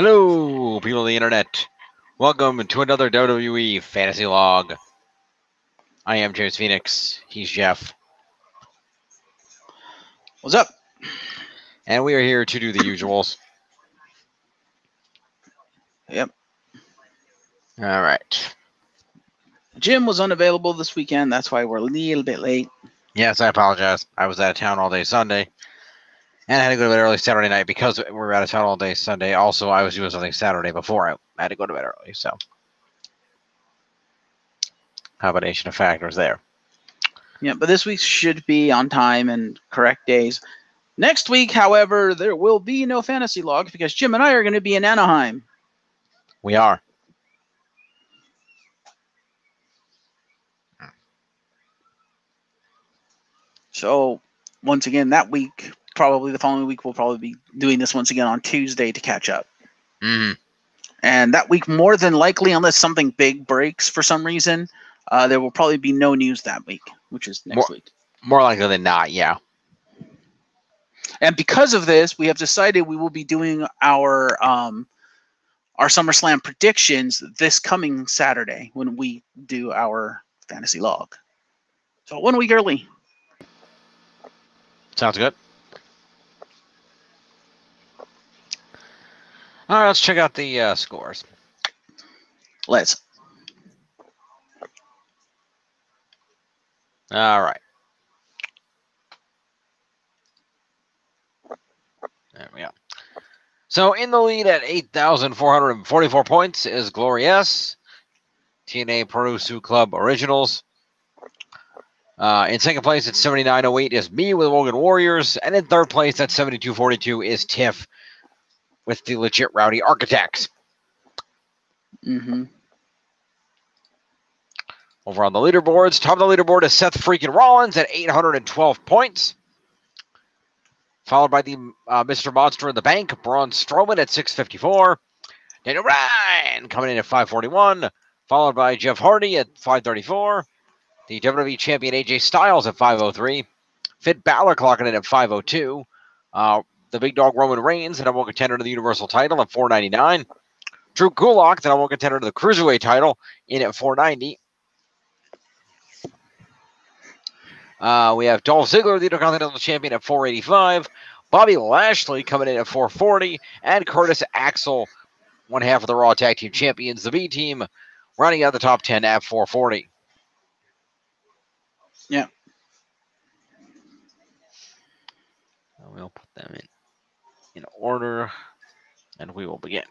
Hello, people of the internet. Welcome to another WWE Fantasy Log. I am James Phoenix. He's Jeff. What's up? And we are here to do the usuals. Yep. All right. Jim was unavailable this weekend. That's why we're a little bit late. Yes, I apologize. I was out of town all day Sunday. And I had to go to bed early Saturday night because we were out of town all day Sunday. Also, I was doing something Saturday before I had to go to bed early. So, combination of factors there. Yeah, but this week should be on time and correct days. Next week, however, there will be no fantasy log because Jim and I are going to be in Anaheim. We are. So, once again, that week, probably the following week, we'll probably be doing this once again on Tuesday to catch up. Mm-hmm. And that week, more than likely, unless something big breaks for some reason, there will probably be no news that week, which is next week. More likely than not, yeah. And because of this, we have decided we will be doing our SummerSlam predictions this coming Saturday when we do our fantasy log. So 1 week early. Sounds good. All right, let's check out the scores. Let's. All right. There we go. So in the lead at 8,444 points is Glorious, TNA Produce Club Originals. In second place at 7908 is me with Wogan Warriors. And in third place at 7242 is Tiff with the Legit Rowdy Architects. Mm-hmm. Over on the leaderboards, top of the leaderboard is Seth freaking Rollins at 812 points. Followed by the Mr. Monster in the Bank, Braun Strowman at 654. Daniel Bryan coming in at 541. Followed by Jeff Hardy at 534. The WWE Champion AJ Styles at 503. Finn Balor clocking in at 502. The big dog Roman Reigns, the number one contender to the Universal title at 499. Drew Gulak, the number one contender to the Cruiserweight title, in at 490. We have Dolph Ziggler, the Intercontinental Champion, at 485. Bobby Lashley coming in at 440. And Curtis Axel, one half of the Raw Tag Team Champions, the B Team, rounding out the top 10 at 440. Yeah. We'll put them in order, and we will begin.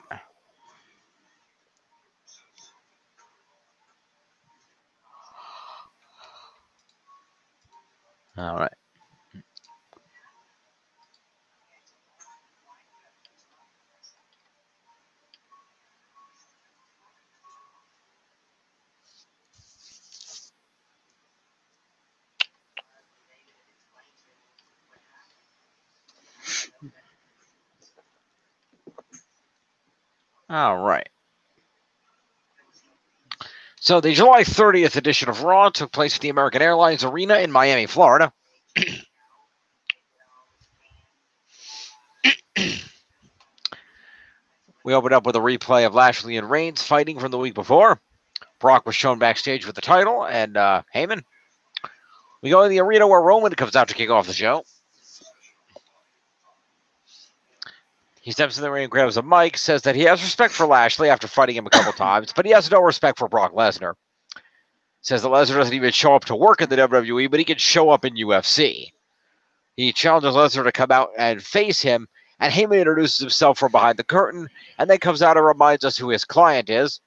All right. All right. So the July 30th edition of Raw took place at the American Airlines Arena in Miami, Florida. We opened up with a replay of Lashley and Reigns fighting from the week before. Brock was shown backstage with the title, and Heyman. We go in the arena where Roman comes out to kick off the show. He steps in the ring and grabs a mic, says that he has respect for Lashley after fighting him a couple times, but he has no respect for Brock Lesnar. Says that Lesnar doesn't even show up to work in the WWE, but he can show up in UFC. He challenges Lesnar to come out and face him, and Heyman introduces himself from behind the curtain, and then comes out and reminds us who his client is.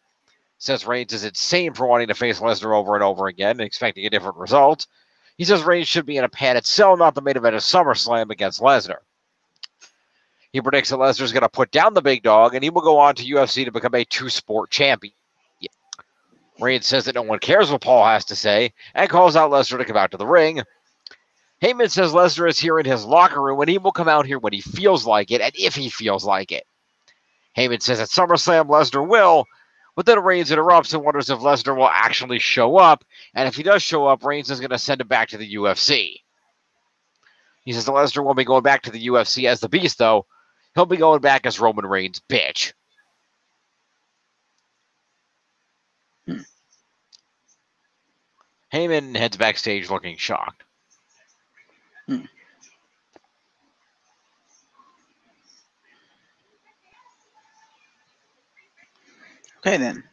Says Reigns is insane for wanting to face Lesnar over and over again and expecting a different result. He says Reigns should be in a padded cell, not the main event of SummerSlam against Lesnar. He predicts that Lesnar is going to put down the big dog, and he will go on to UFC to become a two-sport champion. Reigns says that no one cares what Paul has to say, and calls out Lesnar to come out to the ring. Heyman says Lesnar is here in his locker room, and he will come out here when he feels like it, and if he feels like it. Heyman says at SummerSlam, Lesnar will, but then Reigns interrupts and wonders if Lesnar will actually show up, and if he does show up, Reigns is going to send him back to the UFC. He says Lesnar won't be going back to the UFC as the Beast, though. He'll be going back as Roman Reigns' bitch. Heyman heads backstage looking shocked. Okay, then.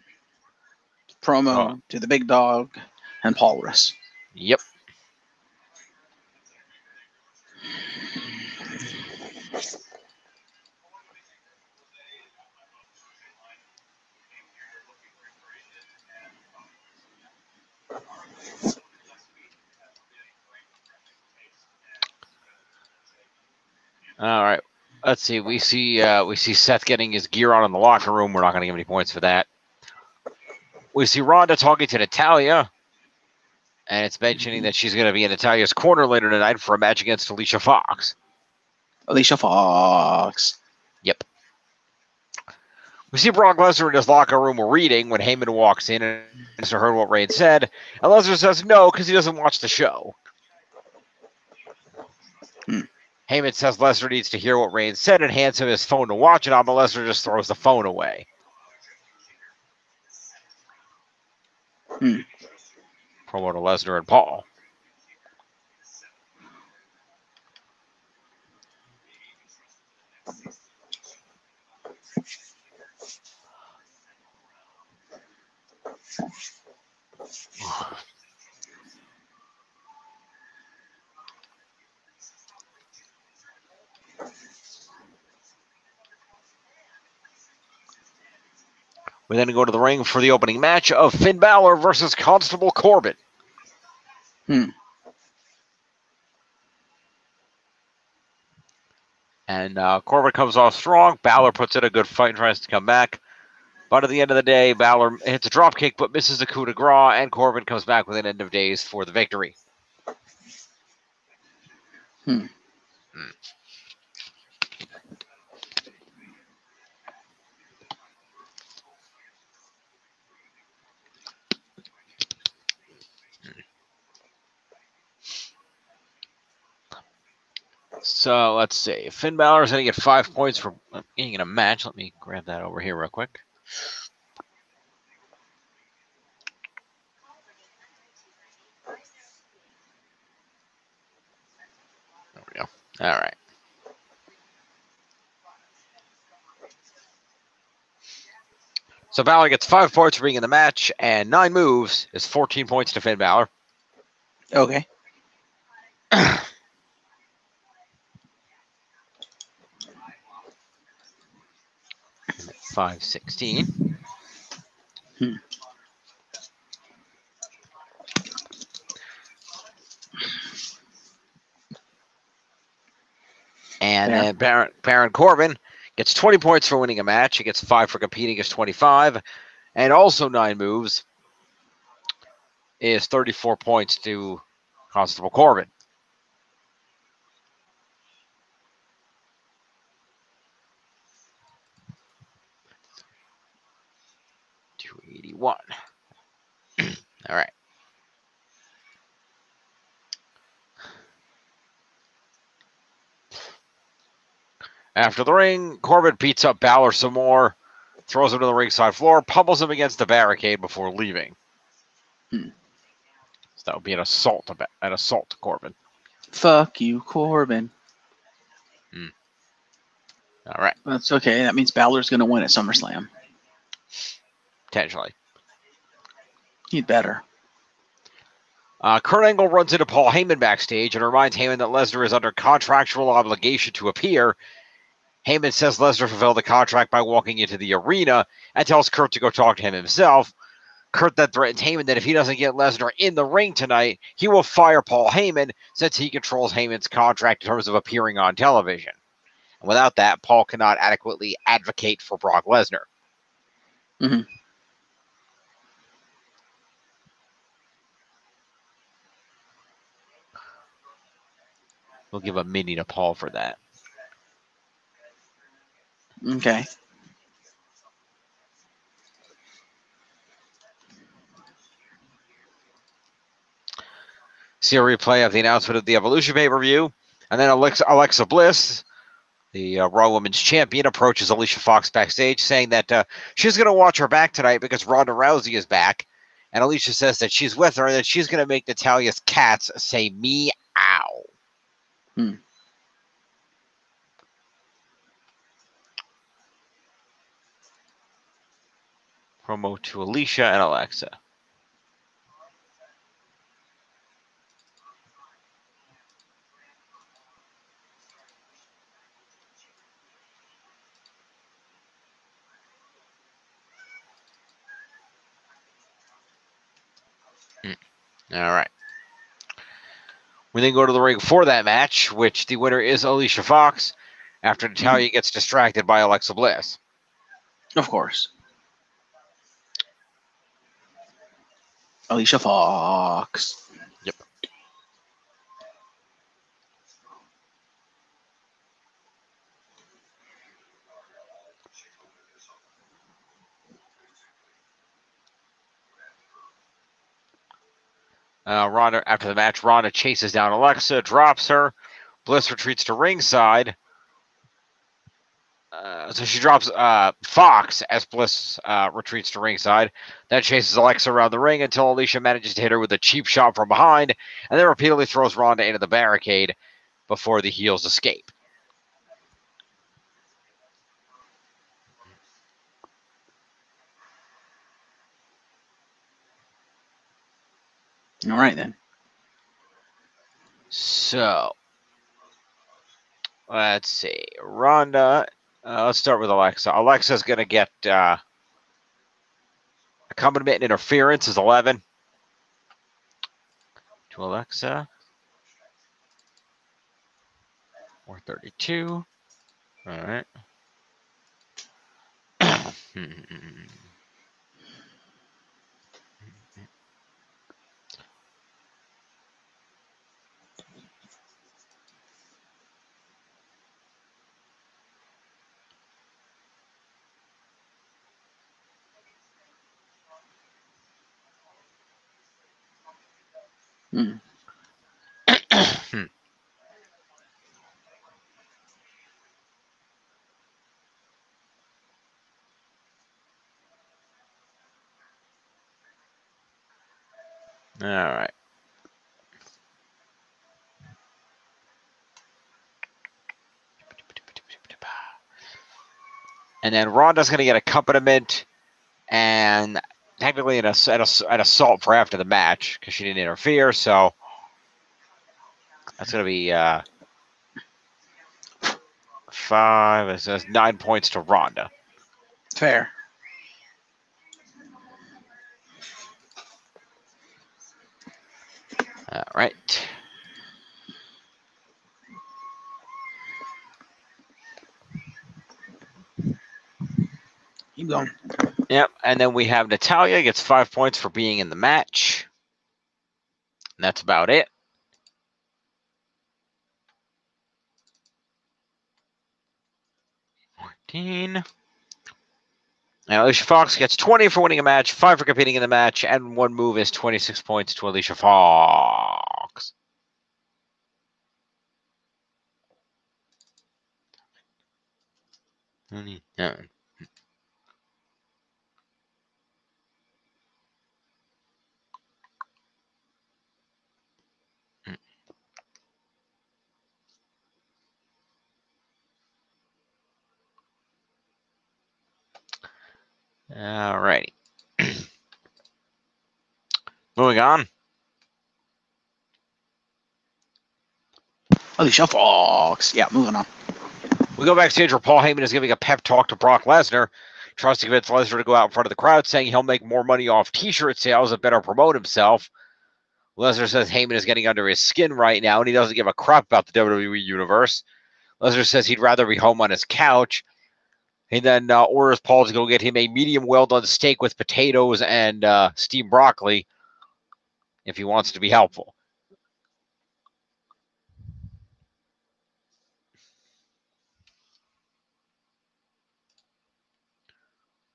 Promo to the Big Dog and Paulus. Yep. All right. Let's see. We see Seth getting his gear on in the locker room. We're not going to give any points for that. We see Ronda talking to Natalya, and it's mentioning that she's going to be in Natalya's corner later tonight for a match against Alicia Fox. Alicia Fox. Yep. We see Brock Lesnar in his locker room reading when Heyman walks in and Lesnar heard what Reigns said. And Lesnar says no because he doesn't watch the show. Heyman says Lesnar needs to hear what Reigns said and hands him his phone to watch it on, but Lesnar just throws the phone away. Promo to Lesnar and Paul. We then go to the ring for the opening match of Finn Balor versus Constable Corbin. And Corbin comes off strong. Balor puts in a good fight and tries to come back. But at the end of the day, Balor hits a dropkick but misses a coup de grace, and Corbin comes back with an end of days for the victory. So let's see. Finn Balor is going to get 5 points for being in a match. Let me grab that over here real quick. There we go. All right. So Balor gets 5 points for being in the match, and 9 moves is 14 points to Finn Balor. Okay. 516. And then Baron Corbin gets 20 points for winning a match. He gets 5 for competing, gets 25. And also 9 moves is 34 points to Constable Corbin. 281. All right. After the ring, Corbin beats up Balor some more, throws him to the ringside floor, pummels him against the barricade before leaving. So that would be an assault to Corbin. Fuck you, Corbin. All right. That's okay. That means Balor's going to win at SummerSlam. Potentially. He'd better. Kurt Angle runs into Paul Heyman backstage and reminds Heyman that Lesnar is under contractual obligation to appear. Heyman says Lesnar fulfilled the contract by walking into the arena and tells Kurt to go talk to him himself. Kurt then threatens Heyman that if he doesn't get Lesnar in the ring tonight, he will fire Paul Heyman since he controls Heyman's contract in terms of appearing on television. And without that, Paul cannot adequately advocate for Brock Lesnar. We'll give a mini to Paul for that. Okay. See a replay of the announcement of the Evolution pay-per-view. And then Alexa Bliss, the Raw Women's Champion, approaches Alicia Fox backstage saying that she's going to watch her back tonight because Ronda Rousey is back. And Alicia says that she's with her and that she's going to make Natalia's cats say meow. Promo to Alicia and Alexa. All right. We then go to the ring for that match, which the winner is Alicia Fox after Natalya gets distracted by Alexa Bliss. Of course. Alicia Fox. Yep. Ronda, after the match, Ronda chases down Alexa, drops her. Bliss retreats to ringside. So she drops Fox as Bliss retreats to ringside. Then chases Alexa around the ring until Alicia manages to hit her with a cheap shot from behind, and then repeatedly throws Ronda into the barricade before the heels escape. All right, then. So, let's see. Ronda, let's start with Alexa. Alexa's going to get accompaniment interference is 11. To Alexa. 432. All right. All right. And then Ronda's going to get accompaniment and technically an assault for after the match because she didn't interfere. So that's going to be 5. It says 9 points to Ronda. Fair. All right. Keep going. Yep. And then we have Natalya gets 5 points for being in the match. And that's about it. And Alicia Fox gets 20 for winning a match, 5 for competing in the match, and 1 move is 26 points to Alicia Fox. All righty. Moving on. Alicia Fox. Yeah, moving on. We go backstage where Paul Heyman is giving a pep talk to Brock Lesnar. Tries to convince Lesnar to go out in front of the crowd, saying he'll make more money off T-shirt sales and better promote himself. Lesnar says Heyman is getting under his skin right now, and he doesn't give a crap about the WWE Universe. Lesnar says he'd rather be home on his couch. He then orders Paul to go get him a medium well-done steak with potatoes and steamed broccoli if he wants to be helpful.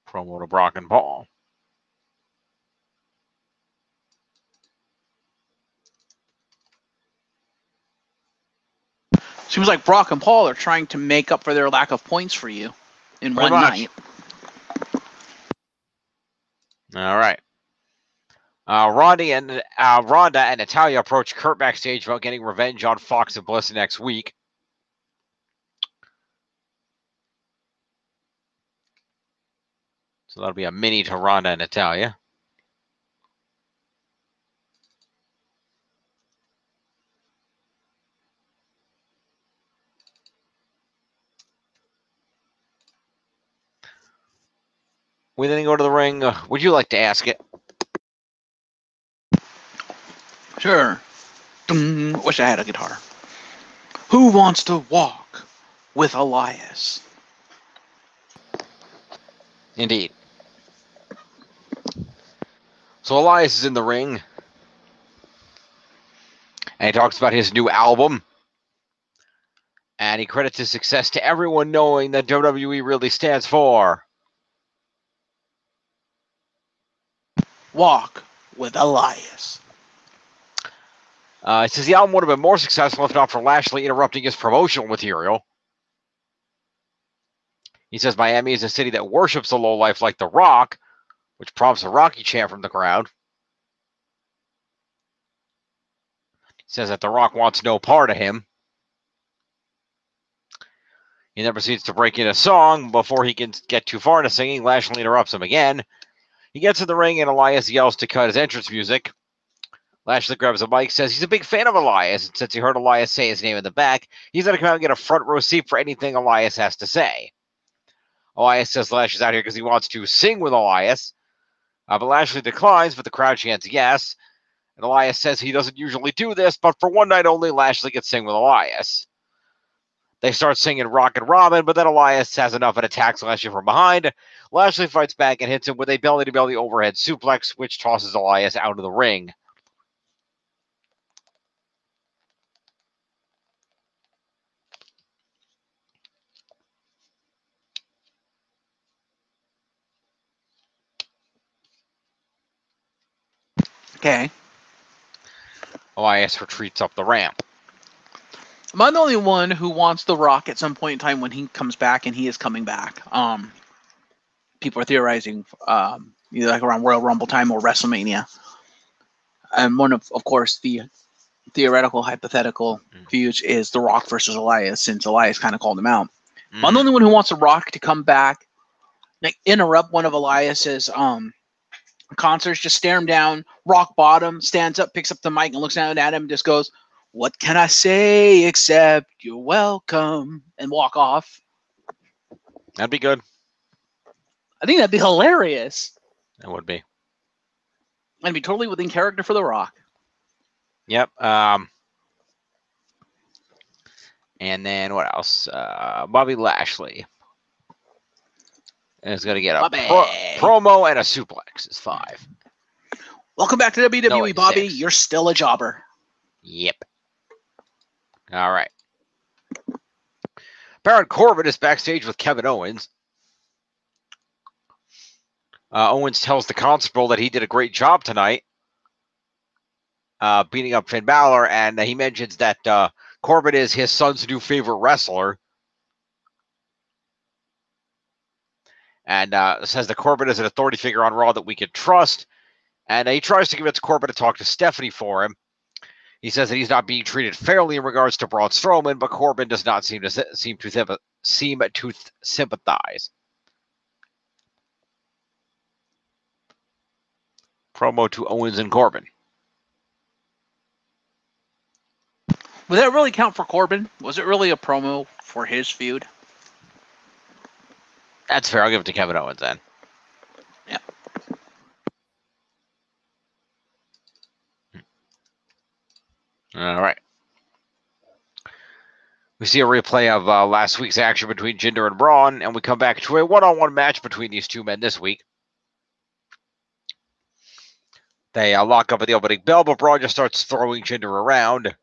Promo to Brock and Paul. Seems like Brock and Paul are trying to make up for their lack of points for you in one night. All right. Ronda and Natalya approach Kurt backstage about getting revenge on Fox and Bliss next week. So that'll be a mini to Ronda and Natalya. We then go to the ring. Would you like to ask it? Sure. Wish I had a guitar. Who wants to walk with Elias? Indeed. So Elias is in the ring. And he talks about his new album. And he credits his success to everyone knowing that WWE really stands for Walk with Elias. He says the album would have been more successful if not for Lashley interrupting his promotional material. He says Miami is a city that worships a lowlife like The Rock, which prompts a Rocky chant from the crowd. He says that The Rock wants no part of him. He then proceeds to break in a song. Before he can get too far into singing, Lashley interrupts him again. He gets in the ring and Elias yells to cut his entrance music. Lashley grabs a mic, says he's a big fan of Elias, and since he heard Elias say his name in the back, he's going to come out and get a front row seat for anything Elias has to say. Elias says Lashley's out here because he wants to sing with Elias, but Lashley declines, but the crowd chants yes, and Elias says he doesn't usually do this, but for one night only, Lashley gets sing with Elias. They start singing Rockin' Robin, but then Elias has enough and attacks Lashley from behind. Lashley fights back and hits him with a belly-to-belly overhead suplex, which tosses Elias out of the ring. Okay. Elias retreats up the ramp. Am I the only one who wants The Rock at some point in time when he comes back, and he is coming back? People are theorizing either like around Royal Rumble time or WrestleMania. And one of course, the theoretical, hypothetical views is The Rock versus Elias, since Elias kind of called him out. I'm the only one who wants The Rock to come back, like interrupt one of Elias's concerts, just stare him down, rock bottom, stands up, picks up the mic, and looks down at him, and just goes, "What can I say except you're welcome," and walk off. That'd be good. I think that'd be hilarious. It would be. And be totally within character for The Rock. Yep. And then what else? Bobby Lashley is going to get a promo and a suplex. It's 5. Welcome back to WWE, No, it's Bobby. 6. You're still a jobber. Yep. All right. Baron Corbin is backstage with Kevin Owens. Owens tells the constable that he did a great job tonight, beating up Finn Balor, and he mentions that Corbin is his son's new favorite wrestler. And says that Corbin is an authority figure on Raw that we can trust. And he tries to convince Corbin to talk to Stephanie for him. He says that he's not being treated fairly in regards to Braun Strowman, but Corbin does not seem to sympathize. Promo to Owens and Corbin. Would that really count for Corbin? Was it really a promo for his feud? That's fair. I'll give it to Kevin Owens then. Yeah. All right. We see a replay of last week's action between Jinder and Braun, and we come back to a one-on-one match between these two men this week. They lock up at the opening bell, but Braun just starts throwing Jinder around.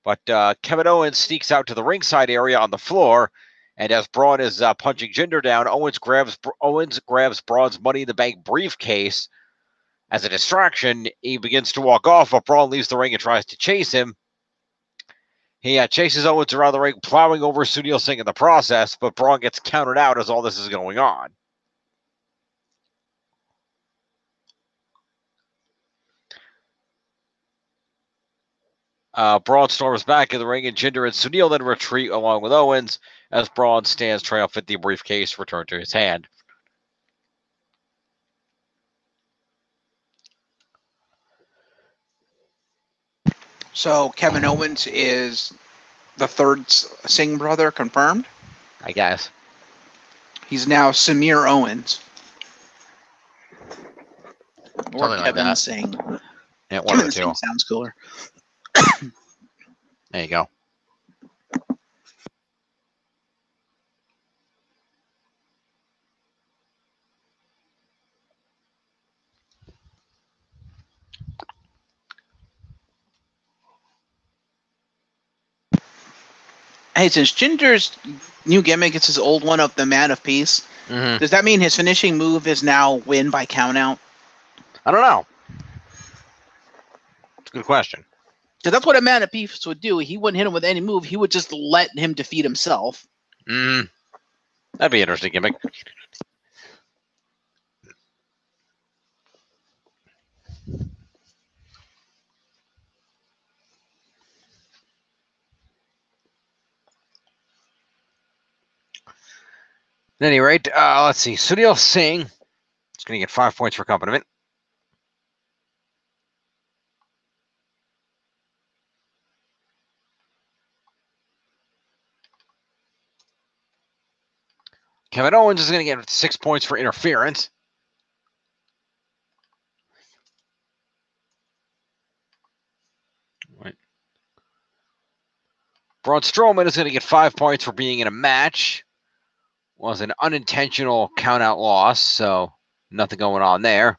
But Kevin Owens sneaks out to the ringside area on the floor, and as Braun is punching Jinder down, Owens grabs Braun's Money in the Bank briefcase as a distraction. He begins to walk off, but Braun leaves the ring and tries to chase him. He chases Owens around the ring, plowing over Sunil Singh in the process, but Braun gets countered out as all this is going on. Braun storms back in the ring, and Jinder and Sunil then retreat along with Owens as Braun stands triumphant, the briefcase returned to his hand. So Kevin Owens is the third Singh brother confirmed. I guess. He's now Samir Owens. Or Something like Kevin that. Singh. Yeah, one of Kevin the two. Singh sounds cooler. There you go. Hey, since Jinder's new gimmick is his old one of the Man of Peace, does that mean his finishing move is now win by countout? I don't know. It's a good question. Because that's what a Man of Peace would do. He wouldn't hit him with any move. He would just let him defeat himself. That'd be an interesting gimmick. At any rate, let's see. Sunil Singh is going to get 5 points for accompaniment. Kevin Owens is going to get 6 points for interference. Right. Braun Strowman is going to get 5 points for being in a match. Was an unintentional countout loss, so nothing going on there.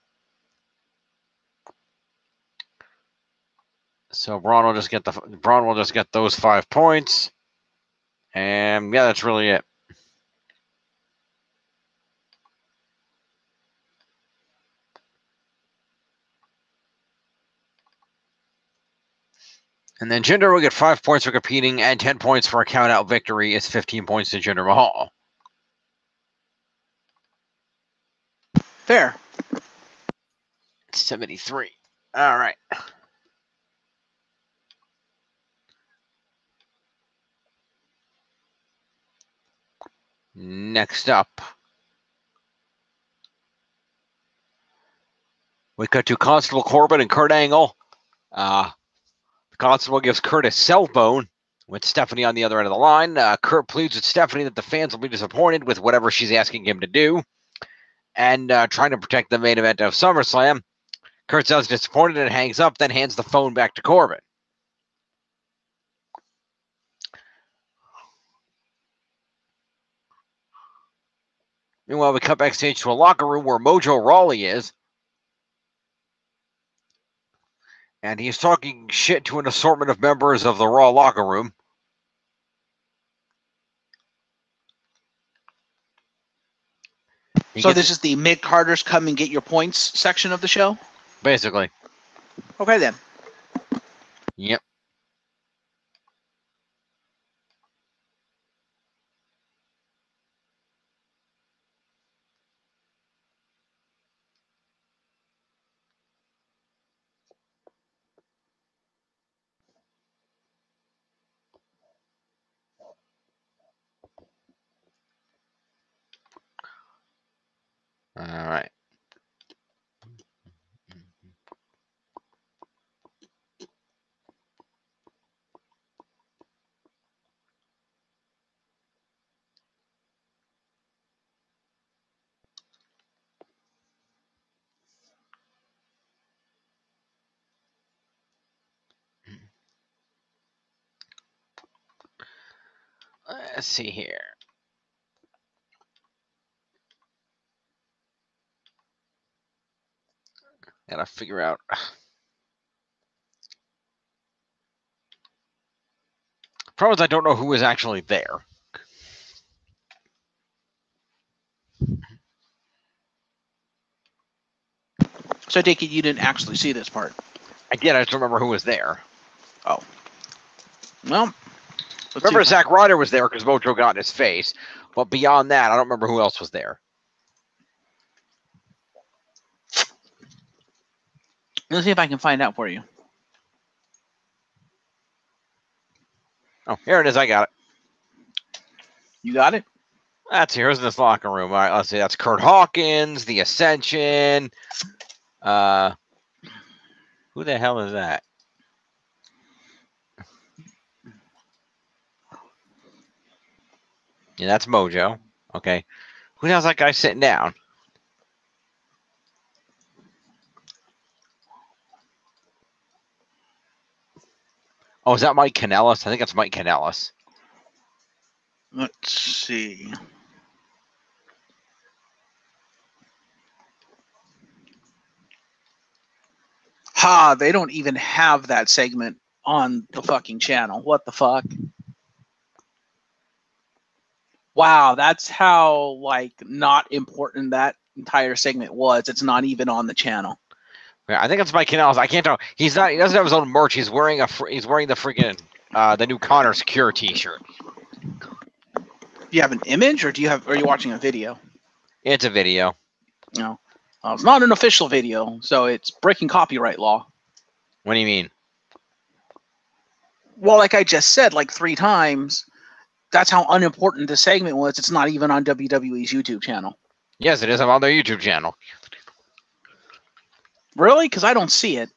So Braun will just get those 5 points, and yeah, that's really it. And then Jinder will get 5 points for competing and 10 points for a countout victory. It's 15 points to Jinder Mahal. Fair. 73. All right. Next up, we cut to Constable Corbin and Kurt Angle. The Constable gives Kurt a cell phone with Stephanie on the other end of the line. Kurt pleads with Stephanie that the fans will be disappointed with whatever she's asking him to do, and trying to protect the main event of SummerSlam. Kurt sounds disappointed and hangs up, then hands the phone back to Corbin. Meanwhile, we cut backstage to a locker room where Mojo Rawley is. And he's talking shit to an assortment of members of the Raw locker room. So this is the Mick Carter's come and get your points section of the show? Basically. Okay, then. Yep. All right. Let's see here. Gotta figure out. Problem is, I don't know who is actually there. So I take it you didn't actually see this part? I did. I just don't remember who was there. Oh. Well, remember Zack Ryder was there because Mojo got in his face. But beyond that, I don't remember who else was there. Let's see if I can find out for you. Oh, here it is. I got it. You got it? That's here's this locker room. All right, let's see. That's Kurt Hawkins, the Ascension. Who the hell is that? Yeah, that's Mojo. Okay. Who the hell's that guy sitting down? Oh, is that Mike Kanellis? I think that's Mike Kanellis. Let's see. Ha, they don't even have that segment on the fucking channel. What the fuck? Wow, that's how like not important that entire segment was. It's not even on the channel. Yeah, I think it's Mike Kanellis. I can't tell. He's not. He doesn't have his own merch. He's wearing he's wearing the freaking the new Connor Secure T-shirt. Do you have an image, or are you watching a video? It's a video. No, it's not an official video, so it's breaking copyright law. What do you mean? Well, like I just said, like 3 times, that's how unimportant the segment was. It's not even on WWE's YouTube channel. Yes, it is. I'm on their YouTube channel. Really? Because I don't see it.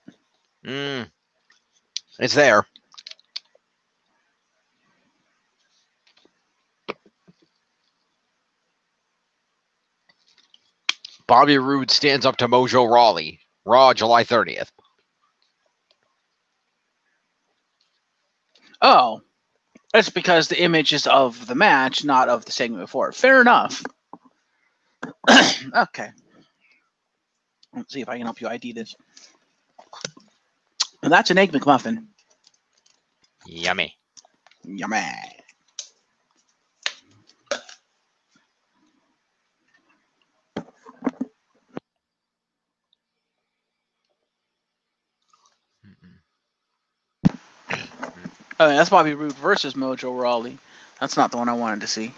It's there. Bobby Roode stands up to Mojo Rawley. Raw, July 30th. Oh, that's because the image is of the match, not of the segment before. Fair enough. Okay. Let's see if I can help you ID this. And that's an Egg McMuffin. Yummy. Yummy. Oh, that's Bobby Roode versus Mojo Rawley. That's not the one I wanted to see.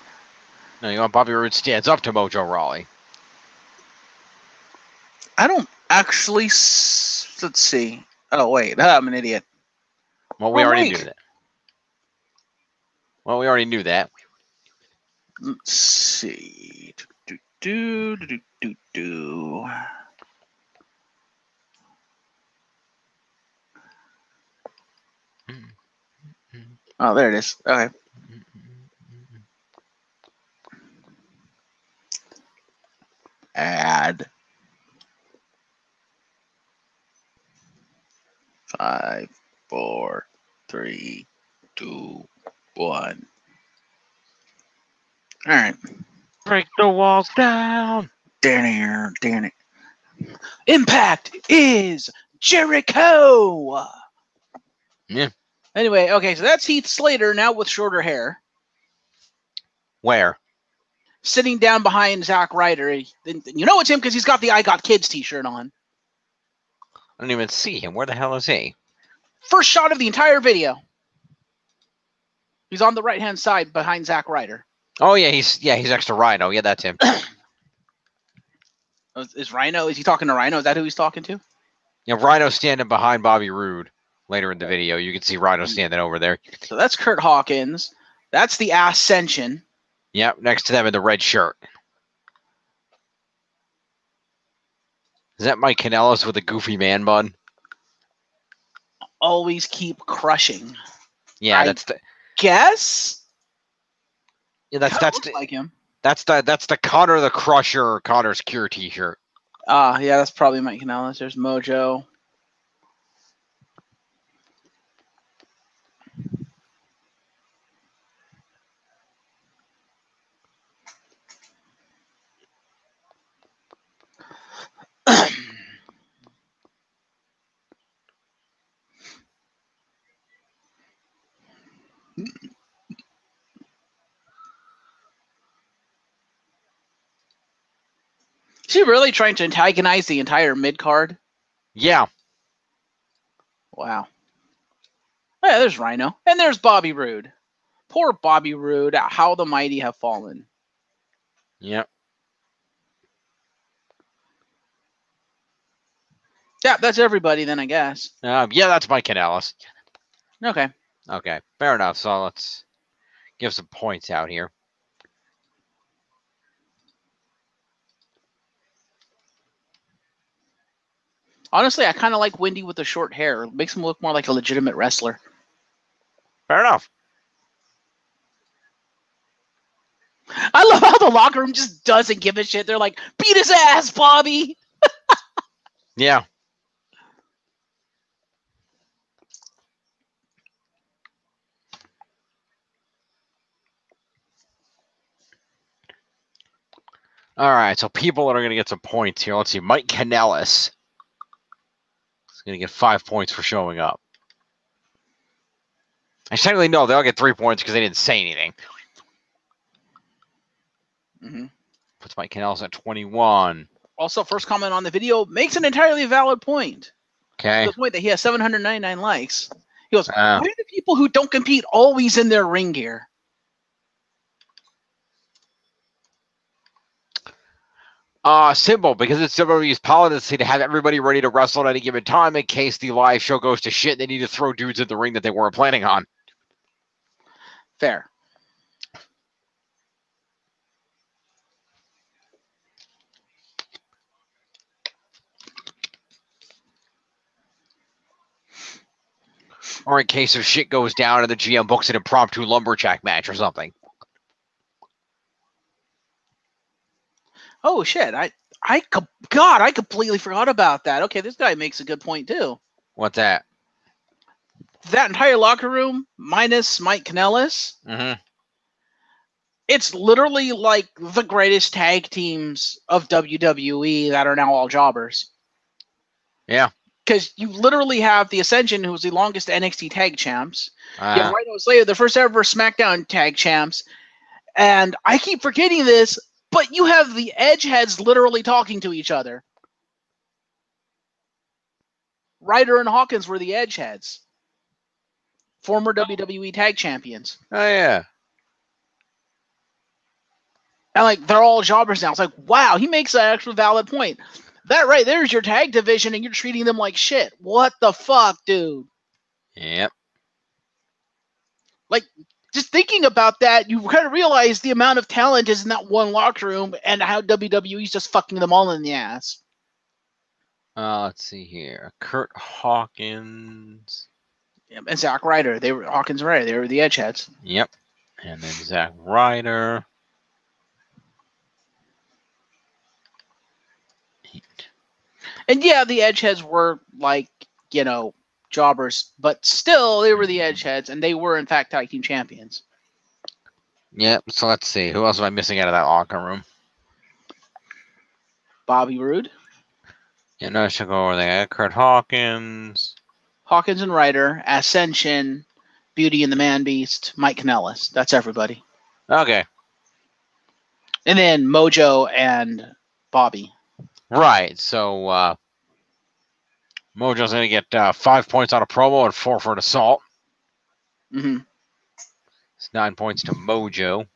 No, you want Bobby Roode stands up to Mojo Rawley. I don't actually. Let's see. Oh wait, I'm an idiot. Well, we already knew that. Well, we already knew that. Let's see. Do. Oh, there it is. Okay. Add 5, 4, 3, 2, 1. All right. Break the walls down. Damn it. Impact is Jericho. Yeah. Anyway, okay, so that's Heath Slater now with shorter hair, Where? sitting down behind Zack Ryder. You know it's him because he's got the I Got Kids t-shirt on. I don't even see him. Where the hell is he? First shot of the entire video. He's on the right-hand side behind Zack Ryder. Oh yeah, he's next to Rhino. Yeah, that's him. Is Rhino? Is he talking to Rhino? Is that who he's talking to? Yeah, Rhino's standing behind Bobby Roode. Later in the video, you can see Rhino standing over there. So that's Kurt Hawkins. That's the Ascension. Yep, next to them in the red shirt. Is that Mike Kanellis with the goofy man bun? Always keep crushing. Yeah, that's the. Guess. Yeah, that's the, like him. That's the Connor the Crusher Connor Secure T-shirt. Yeah, that's probably Mike Kanellis. There's Mojo. Is he really trying to antagonize the entire mid-card? Yeah. Wow. Yeah, there's Rhino. And there's Bobby Roode. Poor Bobby Roode. How the mighty have fallen. Yep. Yeah, that's everybody then, I guess. Yeah, that's Mike Kanellis. Okay. Okay, fair enough. So let's give some points out here. Honestly, I kind of like Wendy with the short hair. It makes him look more like a legitimate wrestler. Fair enough. I love how the locker room just doesn't give a shit. They're like, beat his ass, Bobby. Yeah. All right, so people that are going to get some points here. Let's see. Mike Kanellis is going to get 5 points for showing up. Actually, technically, no, they all get 3 points because they didn't say anything. Mm-hmm. Puts Mike Kanellis at 21. Also, first comment on the video makes an entirely valid point. Okay. The point that he has 799 likes. He goes, why are the people who don't compete always in their ring gear? Simple, because it's WWE's policy to have everybody ready to wrestle at any given time in case the live show goes to shit. They need to throw dudes in the ring that they weren't planning on. Fair. Or in case if shit goes down and the GM books an impromptu lumberjack match or something. Oh shit! I completely forgot about that. Okay, this guy makes a good point too. What's that? That entire locker room, minus Mike Kanellis, Mm-hmm. it's literally like the greatest tag teams of WWE that are now all jobbers. Yeah. Because you literally have the Ascension, who was the longest NXT tag champs. You have Uh, Rhino Slayer, the first ever SmackDown tag champs. And I keep forgetting this, but you have the Edgeheads literally talking to each other. Ryder and Hawkins were the Edgeheads. Former WWE tag champions. oh, yeah. And like they're all jobbers now. It's like, wow, he makes an actual valid point. That right there's your tag division and you're treating them like shit. What the fuck, dude? Yep. Like, just thinking about that, you kind of realize the amount of talent is in that one locker room and how WWE's just fucking them all in the ass. Let's see here. Kurt Hawkins. And Zack Ryder. They were Hawkins and Ryder. They were the Edgeheads. Yep. And then Zack Ryder. And yeah, the Edgeheads were like, you know, jobbers, but still they were the Edgeheads and they were in fact tag team champions. Yep. So let's see. Who else am I missing out of that locker room? Bobby Roode. Yeah, no, I should go over there. Kurt Hawkins. Hawkins and Ryder, Ascension, Beauty and the Man Beast, Mike Kanellis. That's everybody. Okay. And then Mojo and Bobby. Right. So Mojo's going to get 5 points on a promo and 4 for an assault. Mm-hmm. It's 9 points to Mojo.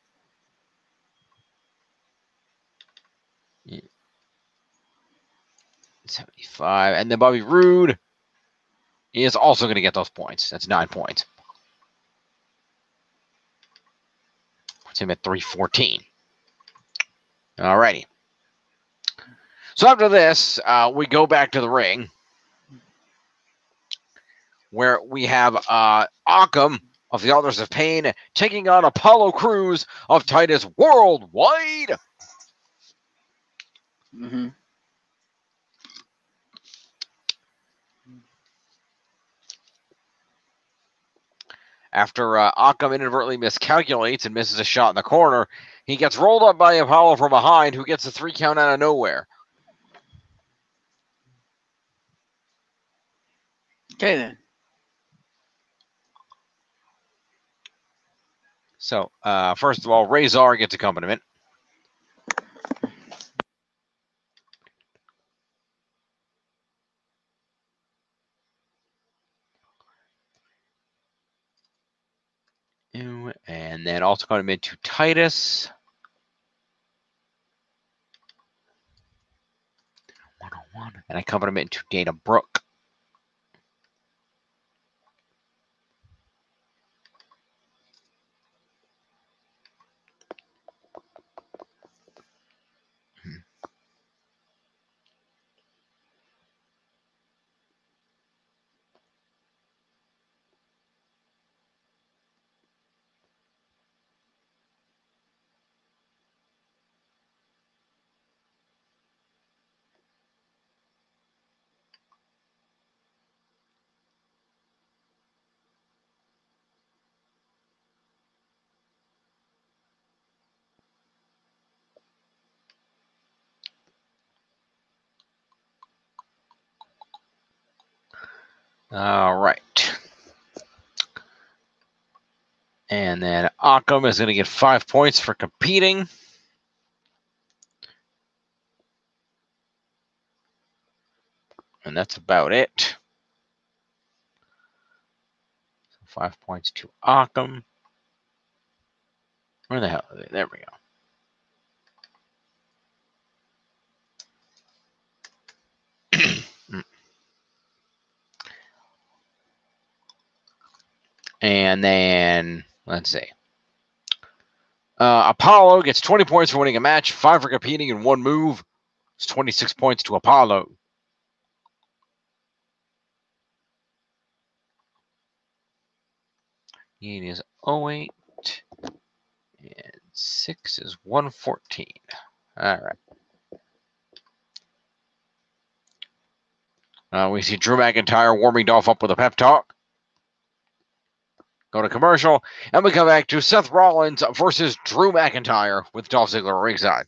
Yeah. 75. And then Bobby Roode is also going to get those points. That's 9 points. Puts him at 314. Alrighty. So after this, we go back to the ring where we have Occam of the Authors of Pain taking on Apollo Crews of Titus Worldwide. Mm-hmm. After Occam inadvertently miscalculates and misses a shot in the corner, he gets rolled up by Apollo from behind, who gets a 3 count out of nowhere. Okay, then. So, first of all, Razor gets accompaniment. And then also accompaniment to Titus. 101. And accompaniment to Dana Brooke. All right. And then Occam is going to get 5 points for competing. And that's about it. 5 points to Occam. Where the hell are they? There we go. And then, let's see. Apollo gets 20 points for winning a match, 5 for competing in 1 move. It's 26 points to Apollo. It is 08. And 6 is 114. All right. We see Drew McIntyre warming Dolph up with a pep talk. Go to commercial, and we come back to Seth Rollins versus Drew McIntyre with Dolph Ziggler ringside.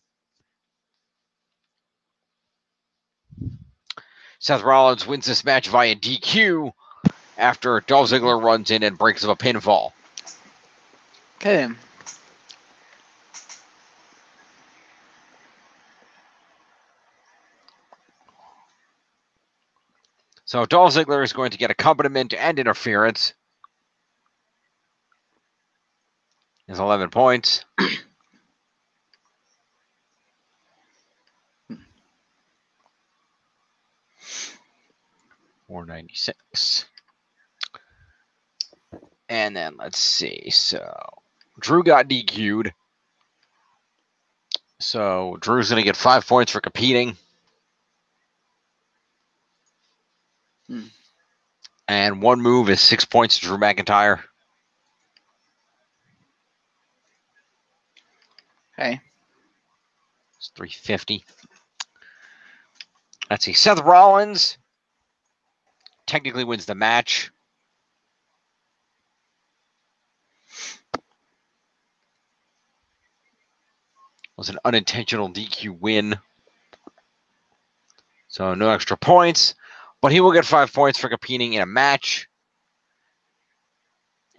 Seth Rollins wins this match via DQ after Dolph Ziggler runs in and breaks up a pinfall. Okay. So Dolph Ziggler is going to get accompaniment and interference. Is 11 points. $496. And then let's see. So Drew got DQ'd. So Drew's going to get 5 points for competing. And 1 move is 6 points to Drew McIntyre. Okay. It's 350. Let's see. Seth Rollins technically wins the match. It was an unintentional DQ win. So no extra points. But he will get 5 points for competing in a match.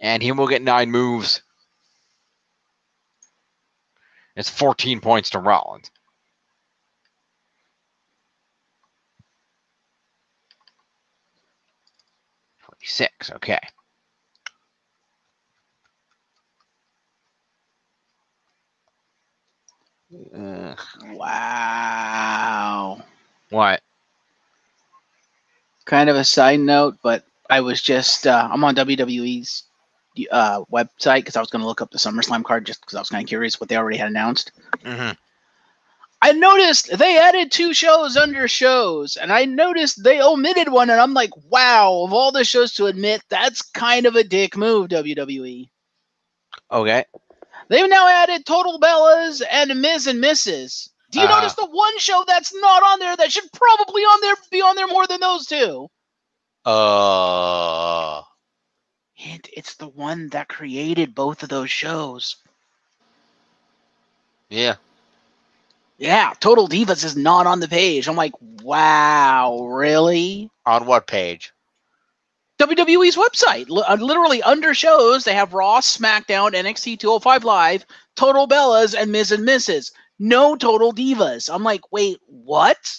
And he will get 9 moves. It's 14 points to Rollins. 26, okay. Wow. What? Kind of a side note, but I was just I'm on WWE's website because I was going to look up the SummerSlam card just because I was kind of curious what they already had announced. Mm-hmm. I noticed they added 2 shows under shows, and I noticed they omitted one, and I'm like, wow, of all the shows to admit, that's kind of a dick move, WWE. Okay. They've now added Total Bellas and Ms. and Mrs. Do you notice the one show that's not on there that should probably be on there more than those 2? Hint, it's the one that created both of those shows. Yeah. Yeah, Total Divas is not on the page. I'm like, wow, really? On what page? WWE's website. Literally under shows, they have Raw, SmackDown, NXT 205 Live, Total Bellas, and Ms. and Mrs. No Total Divas. I'm like, wait, what?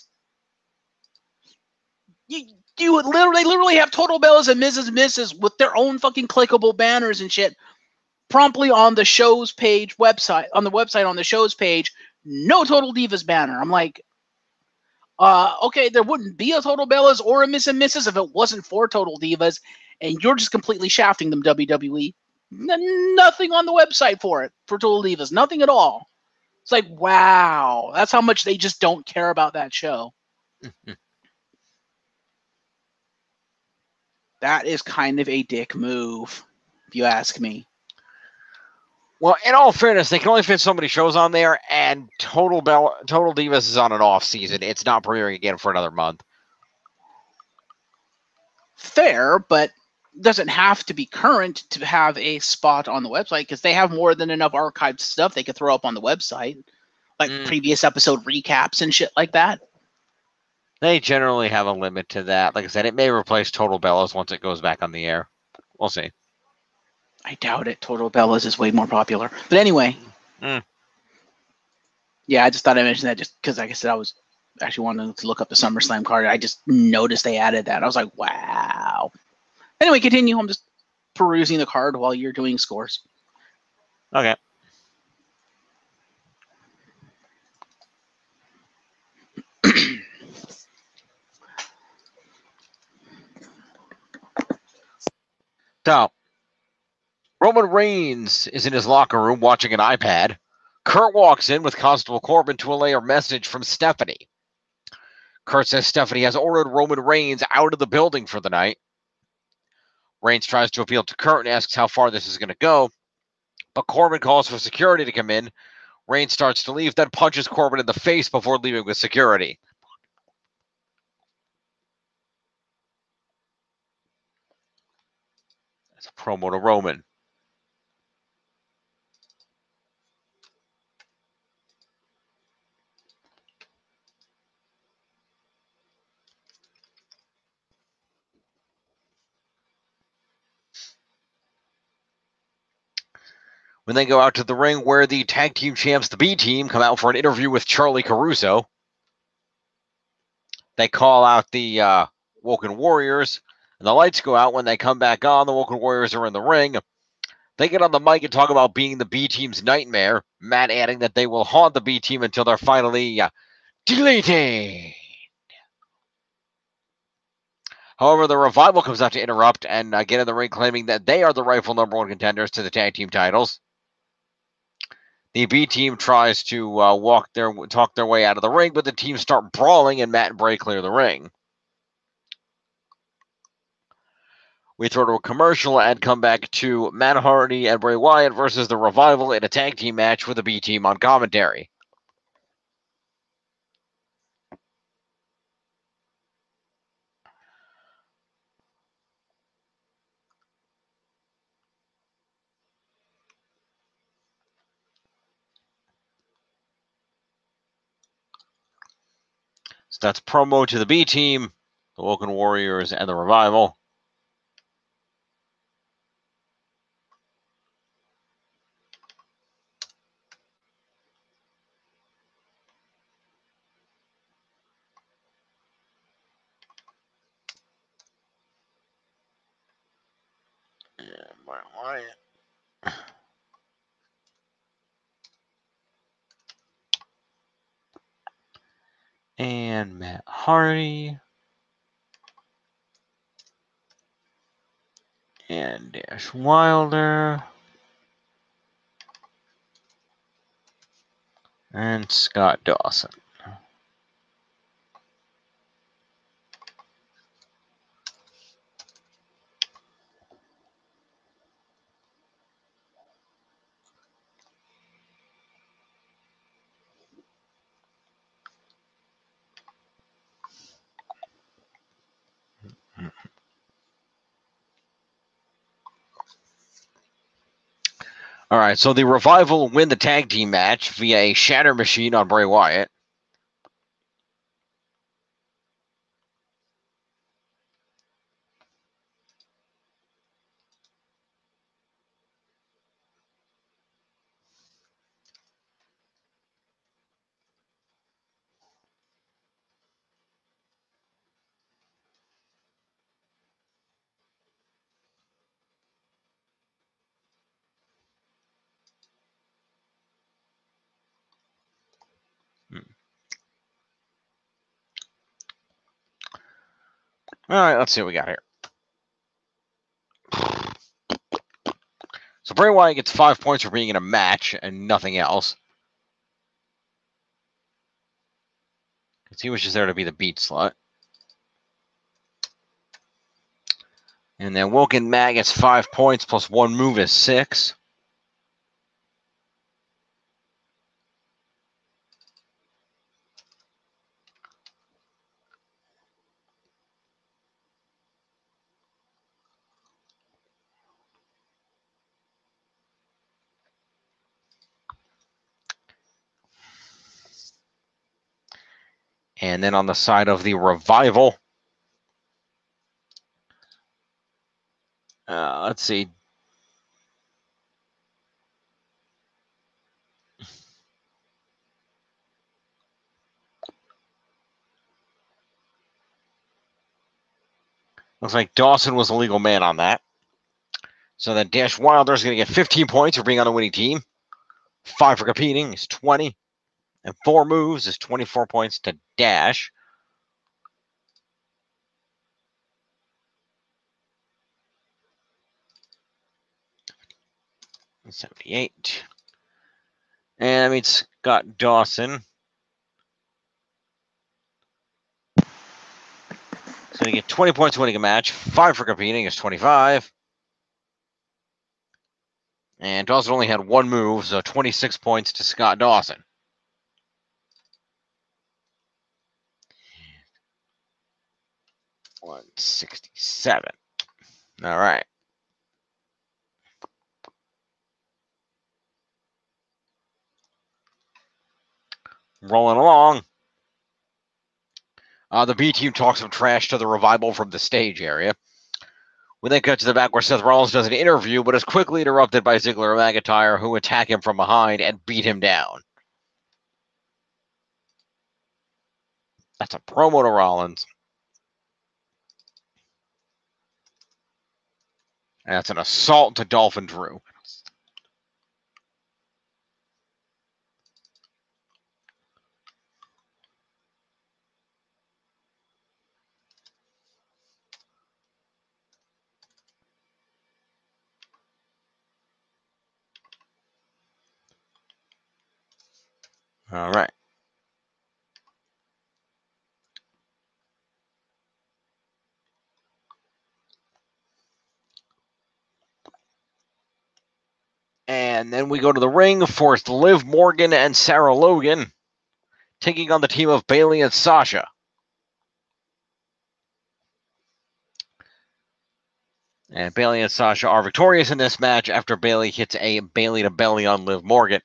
You would literally have Total Bellas and Ms. and Mrs. with their own fucking clickable banners and shit promptly on the show's page website, on the show's page, no Total Divas banner. I'm like, okay, there wouldn't be a Total Bellas or a Miss and Mrs. if it wasn't for Total Divas, and you're just completely shafting them, WWE. Nothing on the website for Total Divas. Nothing at all. It's like, wow, that's how much they just don't care about that show. That is kind of a dick move, if you ask me. Well, in all fairness, they can only fit so many shows on there, and Total Divas is on an off season. It's not premiering again for another month. Fair, but doesn't have to be current to have a spot on the website because they have more than enough archived stuff they could throw up on the website, like previous episode recaps and shit like that. They generally have a limit to that. Like I said, it may replace Total Bellas once it goes back on the air. We'll see. I doubt it. Total Bellas is way more popular. But anyway, yeah, I just thought I mentioned that just because, like I said, I was actually wanting to look up the SummerSlam card. I just noticed they added that. I was like, wow. Anyway, continue. I'm just perusing the card while you're doing scores. Okay. So, Roman Reigns is in his locker room watching an iPad. Kurt walks in with Constable Corbin to relay a message from Stephanie. Kurt says Stephanie has ordered Roman Reigns out of the building for the night. Reigns tries to appeal to Kurt and asks how far this is going to go, but Corbin calls for security to come in. Reigns starts to leave, then punches Corbin in the face before leaving with security. That's a promo to Roman. When they go out to the ring where the tag team champs, the B team, come out for an interview with Charlie Caruso. They call out the Woken Warriors, and the lights go out. When they come back on, the Woken Warriors are in the ring. They get on the mic and talk about being the B team's nightmare. Matt adding that they will haunt the B team until they're finally deleted. However, the Revival comes out to interrupt and get in the ring, claiming that they are the rightful number one contenders to the tag team titles. The B team tries to talk their way out of the ring, but the teams start brawling, and Matt and Bray clear the ring. We throw to a commercial and come back to Matt Hardy and Bray Wyatt versus the Revival in a tag team match with the B team on commentary. So that's promo to the B team, the Woken Warriors, and the Revival. And Matt Hardy. And Dash Wilder. And Scott Dawson. All right, so the Revival win the tag team match via a shatter machine on Bray Wyatt. All right, let's see what we got here. So Bray Wyatt gets 5 points for being in a match and nothing else. Because he was just there to be the beat slut. And then Woken Matt gets 5 points plus 1 move is 6. And then on the side of the Revival, let's see. Looks like Dawson was a legal man on that. So then Dash Wilder is going to get 15 points for being on the winning team. 5 for competing is 20. And 4 moves is 24 points to Dash. $78. And I mean Scott Dawson. So going to get 20 points winning a match. 5 for competing is 25. And Dawson only had 1 move, so 26 points to Scott Dawson. $167. All right. Rolling along. The B team talks some trash to the Revival from the stage area. We then cut to the back where Seth Rollins does an interview, but is quickly interrupted by Ziggler and McIntyre, who attack him from behind and beat him down. That's a promo to Rollins. And that's an assault to Dolphin Drew. All right. And then we go to the ring for Liv Morgan and Sarah Logan, taking on the team of Bayley and Sasha. And Bayley and Sasha are victorious in this match after Bayley hits a Bayley to belly on Liv Morgan.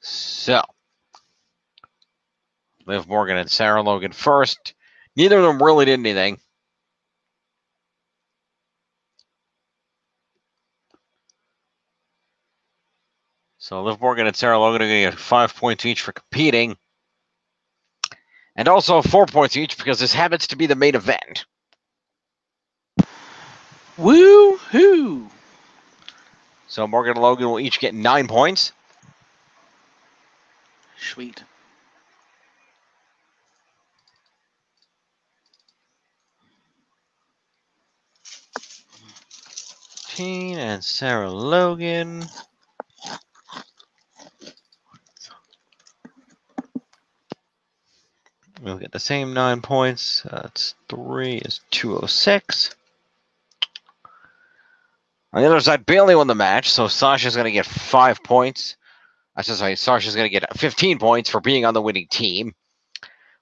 So, Liv Morgan and Sarah Logan first. Neither of them really did anything. So Liv Morgan and Sarah Logan are going to get 5 points each for competing. And also 4 points each because this happens to be the main event. Woo-hoo! So Morgan and Logan will each get 9 points. Sweet. And Sarah Logan. We'll get the same 9 points. That's 3 is 206. On the other side, Bayley won the match, so Sasha's going to get 5 points. Sasha's going to get 15 points for being on the winning team.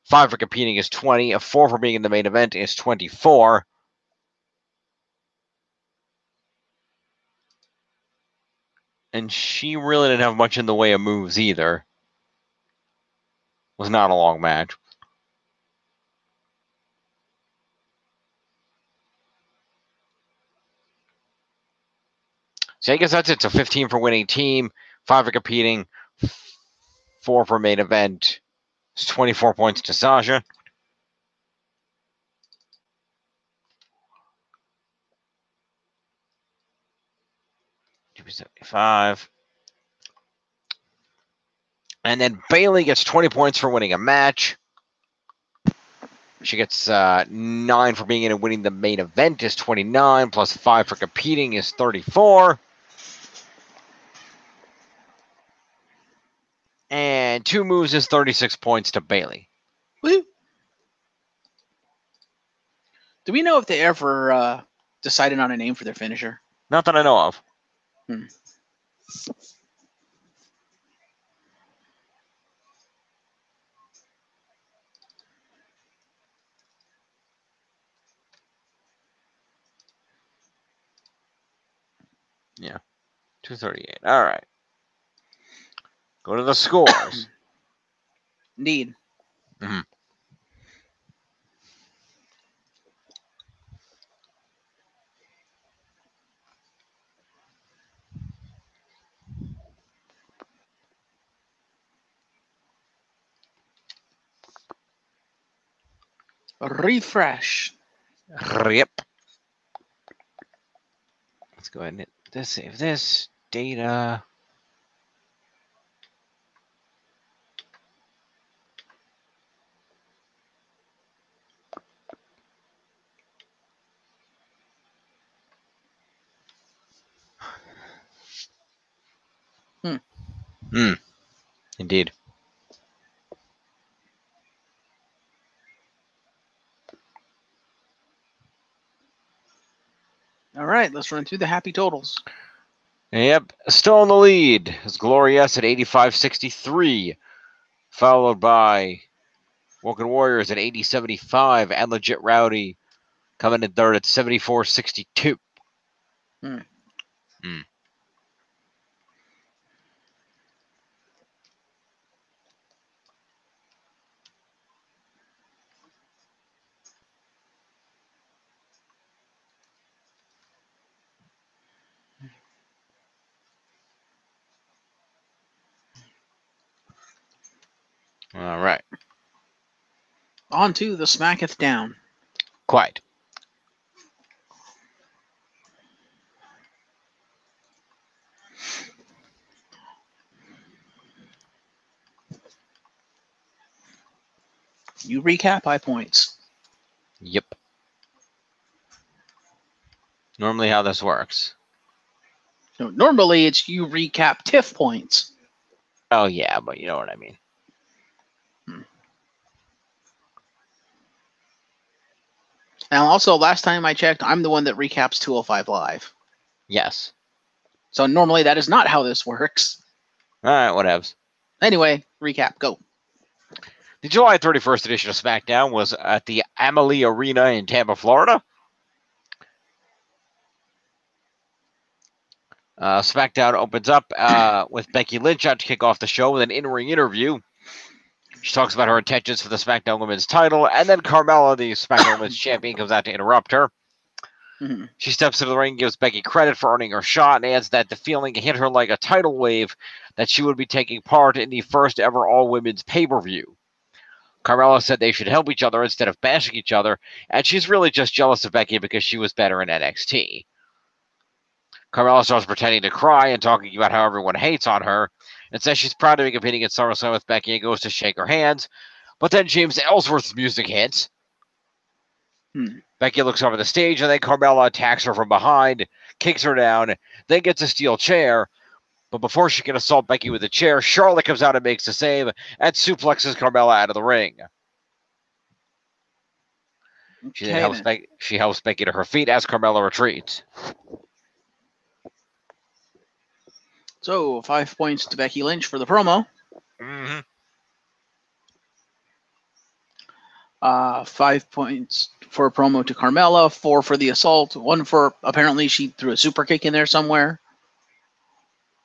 5 for competing is 20. 4 for being in the main event is 24. And she really didn't have much in the way of moves either. It was not a long match. So I guess that's it. So 15 for winning team, 5 for competing, 4 for main event. It's 24 points to Sasha. $275. And then Bayley gets 20 points for winning a match. She gets 9 for being in and winning the main event is 29, plus 5 for competing is 34. And And 2 moves is 36 points to Bailey. Woo. Do we know if they ever decided on a name for their finisher? Not that I know of. Yeah. 238. All right. Go to the scores. Indeed. Mm-hmm. Refresh. Yep. Let's go ahead and hit this. Save this data. Indeed. All right, let's run through the happy totals. Yep. Still in the lead is Glorious at 85.63, followed by Woken Warriors at 80.75, and Legit Rowdy coming in third at 74.62. All right. On to the Smacketh Down. Quite. You recap high points. Yep. Normally how this works. So normally it's you recap TIFF points. Oh, yeah, but you know what I mean. Now, also, last time I checked, I'm the one that recaps 205 Live. Yes. So normally that is not how this works. All right, whatevs. Anyway, recap, go. The July 31st edition of SmackDown was at the Amalie Arena in Tampa, Florida. SmackDown opens up with Becky Lynch out to kick off the show with an in-ring interview. She talks about her intentions for the SmackDown Women's title, and then Carmella, the SmackDown Women's champion, comes out to interrupt her. Mm-hmm. She steps into the ring, gives Becky credit for earning her shot, and adds that the feeling hit her like a tidal wave that she would be taking part in the first ever all-women's pay-per-view. Carmella said they should help each other instead of bashing each other, and she's really just jealous of Becky because she was better in NXT. Carmella starts pretending to cry and talking about how everyone hates on her, and says she's proud to be competing at SummerSlam with Becky and goes to shake her hands. But then James Ellsworth's music hits. Becky looks over the stage, and then Carmella attacks her from behind, kicks her down, then gets a steel chair. But before she can assault Becky with the chair, Charlotte comes out and makes the save, and suplexes Carmella out of the ring. She then helps Becky to her feet as Carmella retreats. So 5 points to Becky Lynch for the promo. Mm-hmm. 5 points for a promo to Carmella, 4 for the assault, 1 for apparently she threw a super kick in there somewhere.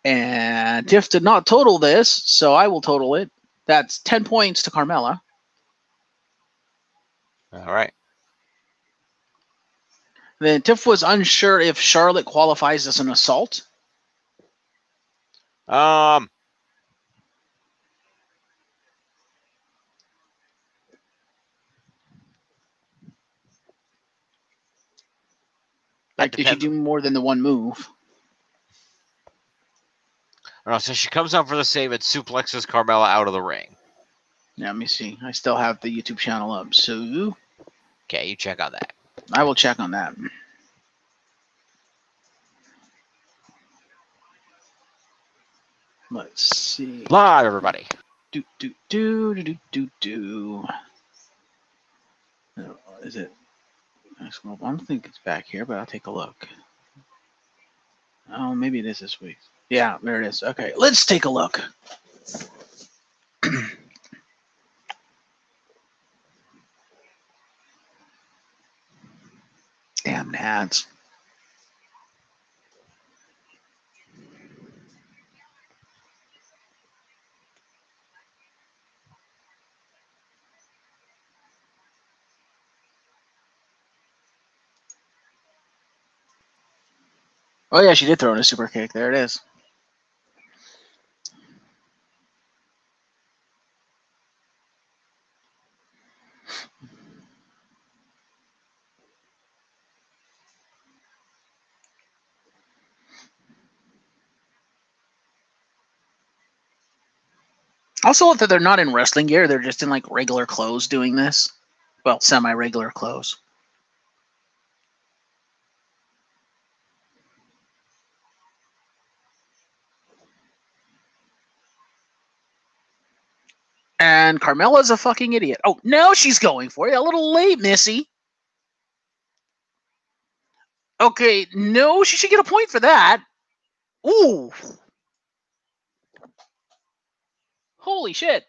And Tiff did not total this, so I will total it. That's 10 points to Carmella. All right. Then Tiff was unsure if Charlotte qualifies as an assault. Like, did she do more than the one move? So she comes out for the save and suplexes Carmella out of the ring. Yeah, let me see. I still have the YouTube channel up, so Okay, you check on that. I will check on that. Let's see. Live, everybody. Is it? I don't think it's back here, but I'll take a look. Oh, maybe it is this week. Yeah, there it is. Okay, let's take a look. Damn nads. Oh yeah, she did throw in a super kick. There it is. Also, that they're not in wrestling gear; they're just in like regular clothes doing this. Well, semi-regular clothes. And Carmella's a fucking idiot. Oh, now she's going for you. A little late, Missy. Okay, no, she should get a point for that. Ooh. Holy shit.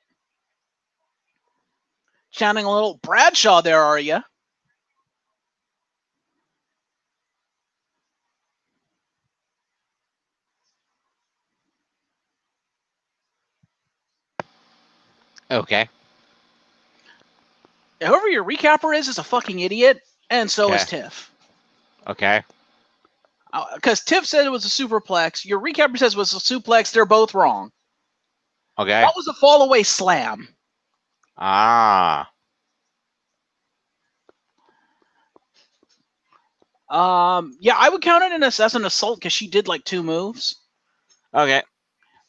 Sounding a little Bradshaw there, are you? Okay. Whoever your recapper is a fucking idiot, and so is Okay. Tiff. Okay. Because Tiff said it was a superplex. Your recapper says it was a suplex. They're both wrong. Okay. That was a fall away slam. Ah. Yeah, I would count it as an assault because she did like 2 moves. Okay.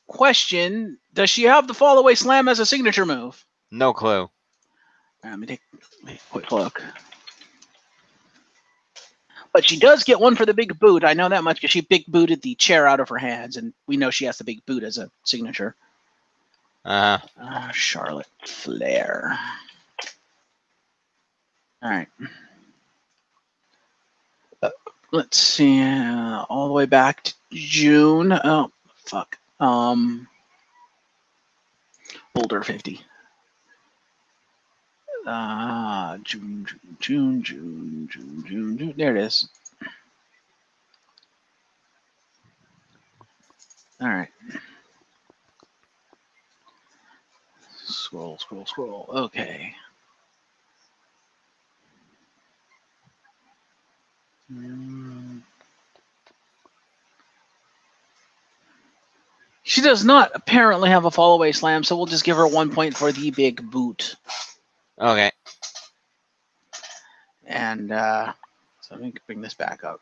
Question: does she have the fall away slam as a signature move? No clue. Let me take a quick look. But she does get one for the big boot. I know that much because she big booted the chair out of her hands, and we know she has the big boot as a signature. Charlotte Flair. All right. Let's see. All the way back to June. Oh, fuck. Boulder 50. June. There it is. All right. Scroll. Okay. She does not apparently have a fall away slam, so we'll just give her 1 point for the big boot. Okay. And so let me bring this back up.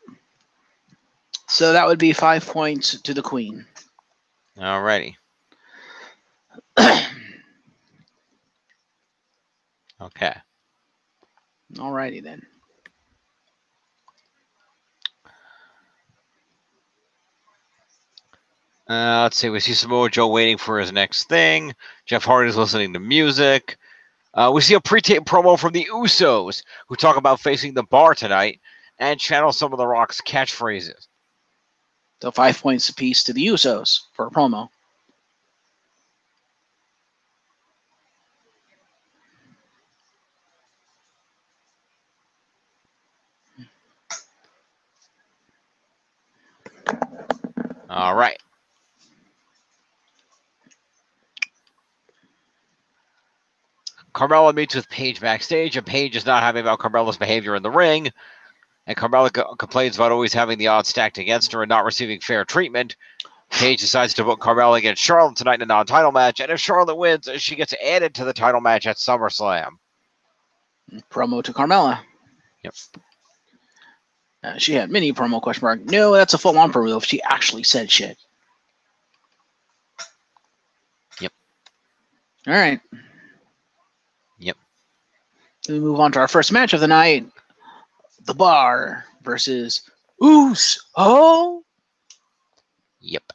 So that would be 5 points to the queen. Alrighty. Okay. Alrighty then. Let's see. We see Samoa Joe waiting for his next thing. Jeff Hardy's listening to music. We see a pre-tape promo from the Usos, who talk about facing the Bar tonight and channel some of The Rock's catchphrases. So 5 points apiece to the Usos for a promo. All right. Carmella meets with Paige backstage, and Paige is not happy about Carmella's behavior in the ring. And Carmella complains about always having the odds stacked against her and not receiving fair treatment. Paige decides to book Carmella against Charlotte tonight in a non-title match, and if Charlotte wins, she gets added to the title match at SummerSlam. Promo to Carmella. Yep. She had mini promo question mark. No, that's a full-on promo if she actually said shit. Yep. All right. Yep. Then we move on to our first match of the night. The Bar versus Uso. Yep.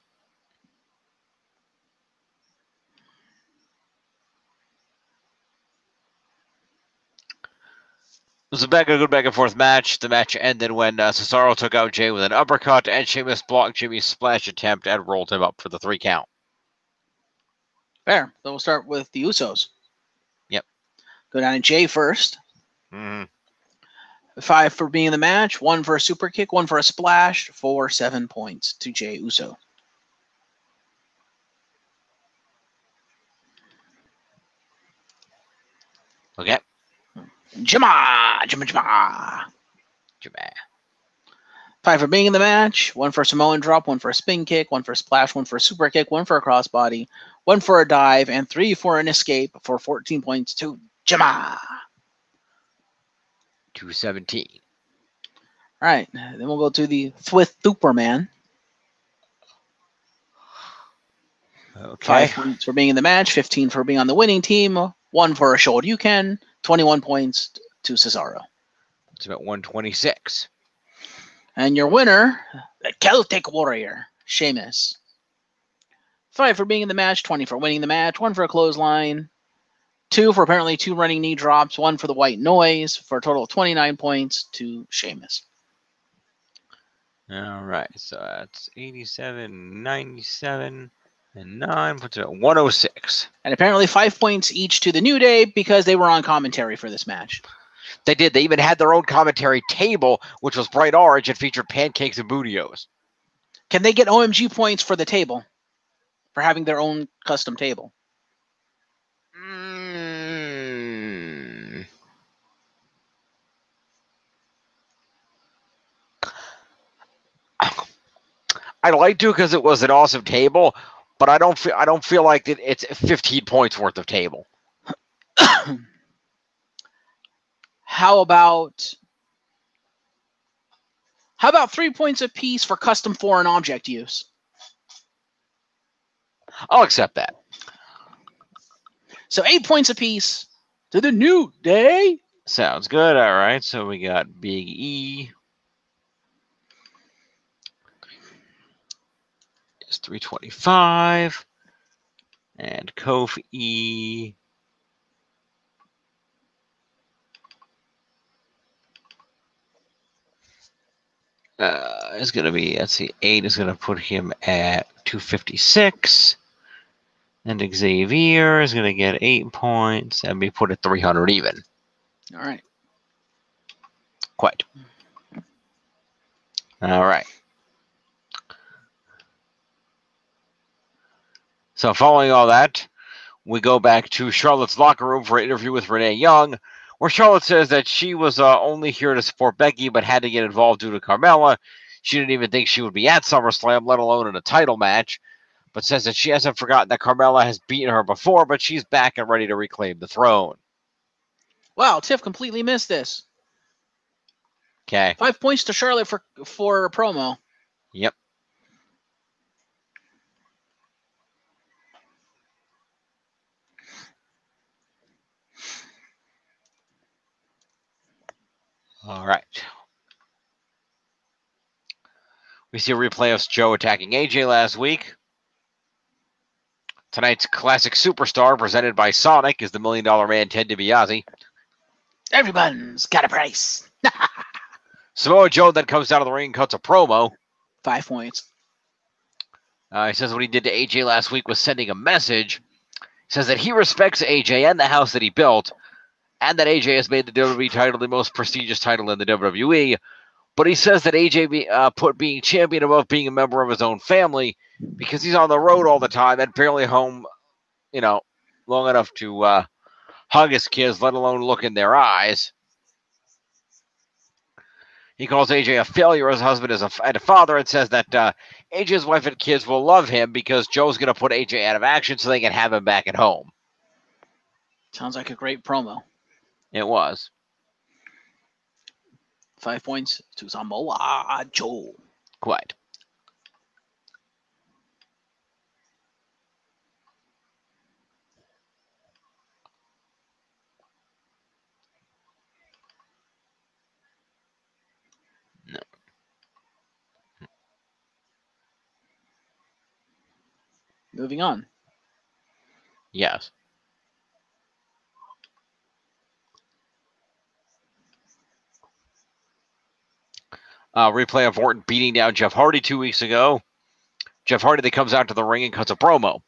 was a good back and forth match. The match ended when Cesaro took out Jay with an uppercut, and Sheamus blocked Jimmy's splash attempt and rolled him up for the 3 count. Fair. So we'll start with the Usos. Yep. Go down to Jay first. Mm-hmm. 5 for being in the match, 1 for a super kick, 1 for a splash, for 7 points to Jay Uso. Okay. Jimma. 5 for being in the match, 1 for a Samoan drop, 1 for a spin kick, 1 for a splash, 1 for a super kick, 1 for a crossbody, 1 for a dive, and 3 for an escape for 14 points to Jimma. 217. All right, then we'll go to the Swift Superman. Okay. 5 points for being in the match, 15 for being on the winning team, 1 for a Shoryuken, 21 points to Cesaro. It's about 126. And your winner, the Celtic Warrior, Sheamus. 5 for being in the match, 20 for winning the match, 1 for a clothesline, 2 for apparently 2 running knee drops, 1 for the white noise, for a total of 29 points to Sheamus. All right. So that's 87, 97, and 9 puts it at 106. And apparently 5 points each to the New Day because they were on commentary for this match. They did. They even had their own commentary table, which was bright orange and featured pancakes and bootios. Can they get OMG points for the table? For having their own custom table? I'd like to because it was an awesome table, but I don't feel like it's 15 points worth of table. How about 3 points apiece for custom foreign object use? I'll accept that. So 8 points apiece to the New Day. Sounds good. All right. So we got Big E. It's 325. And Kofi. Is going to be, let's see, 8 is going to put him at 256. And Xavier is going to get 8 points and be put at 300 even. All right. Quite. All right. So following all that, we go back to Charlotte's locker room for an interview with Renee Young, where Charlotte says that she was only here to support Becky but had to get involved due to Carmella. She didn't even think she would be at SummerSlam, let alone in a title match, but says that she hasn't forgotten that Carmella has beaten her before, but she's back and ready to reclaim the throne. Wow, Tiff completely missed this. Okay. 5 points to Charlotte for a promo. Yep. All right. We see a replay of Joe attacking AJ last week. Tonight's classic superstar, presented by Sonic, is the $1 Million Man Ted DiBiase. Everyone's got a price. Samoa Joe then comes down to the ring and cuts a promo. 5 points. He says what he did to AJ last week was sending a message. He says that he respects AJ and the house that he built, and that AJ has made the WWE title the most prestigious title in the WWE. But he says that AJ put being champion above being a member of his own family because he's on the road all the time and barely home, long enough to hug his kids, let alone look in their eyes. He calls AJ a failure as a husband and a father, and says that AJ's wife and kids will love him because Joe's going to put AJ out of action so they can have him back at home. Sounds like a great promo. It was. 5 points to Samoa Joe. Quite. No. Moving on. Yes. Replay of Orton beating down Jeff Hardy 2 weeks ago. Jeff Hardy then comes out to the ring and cuts a promo.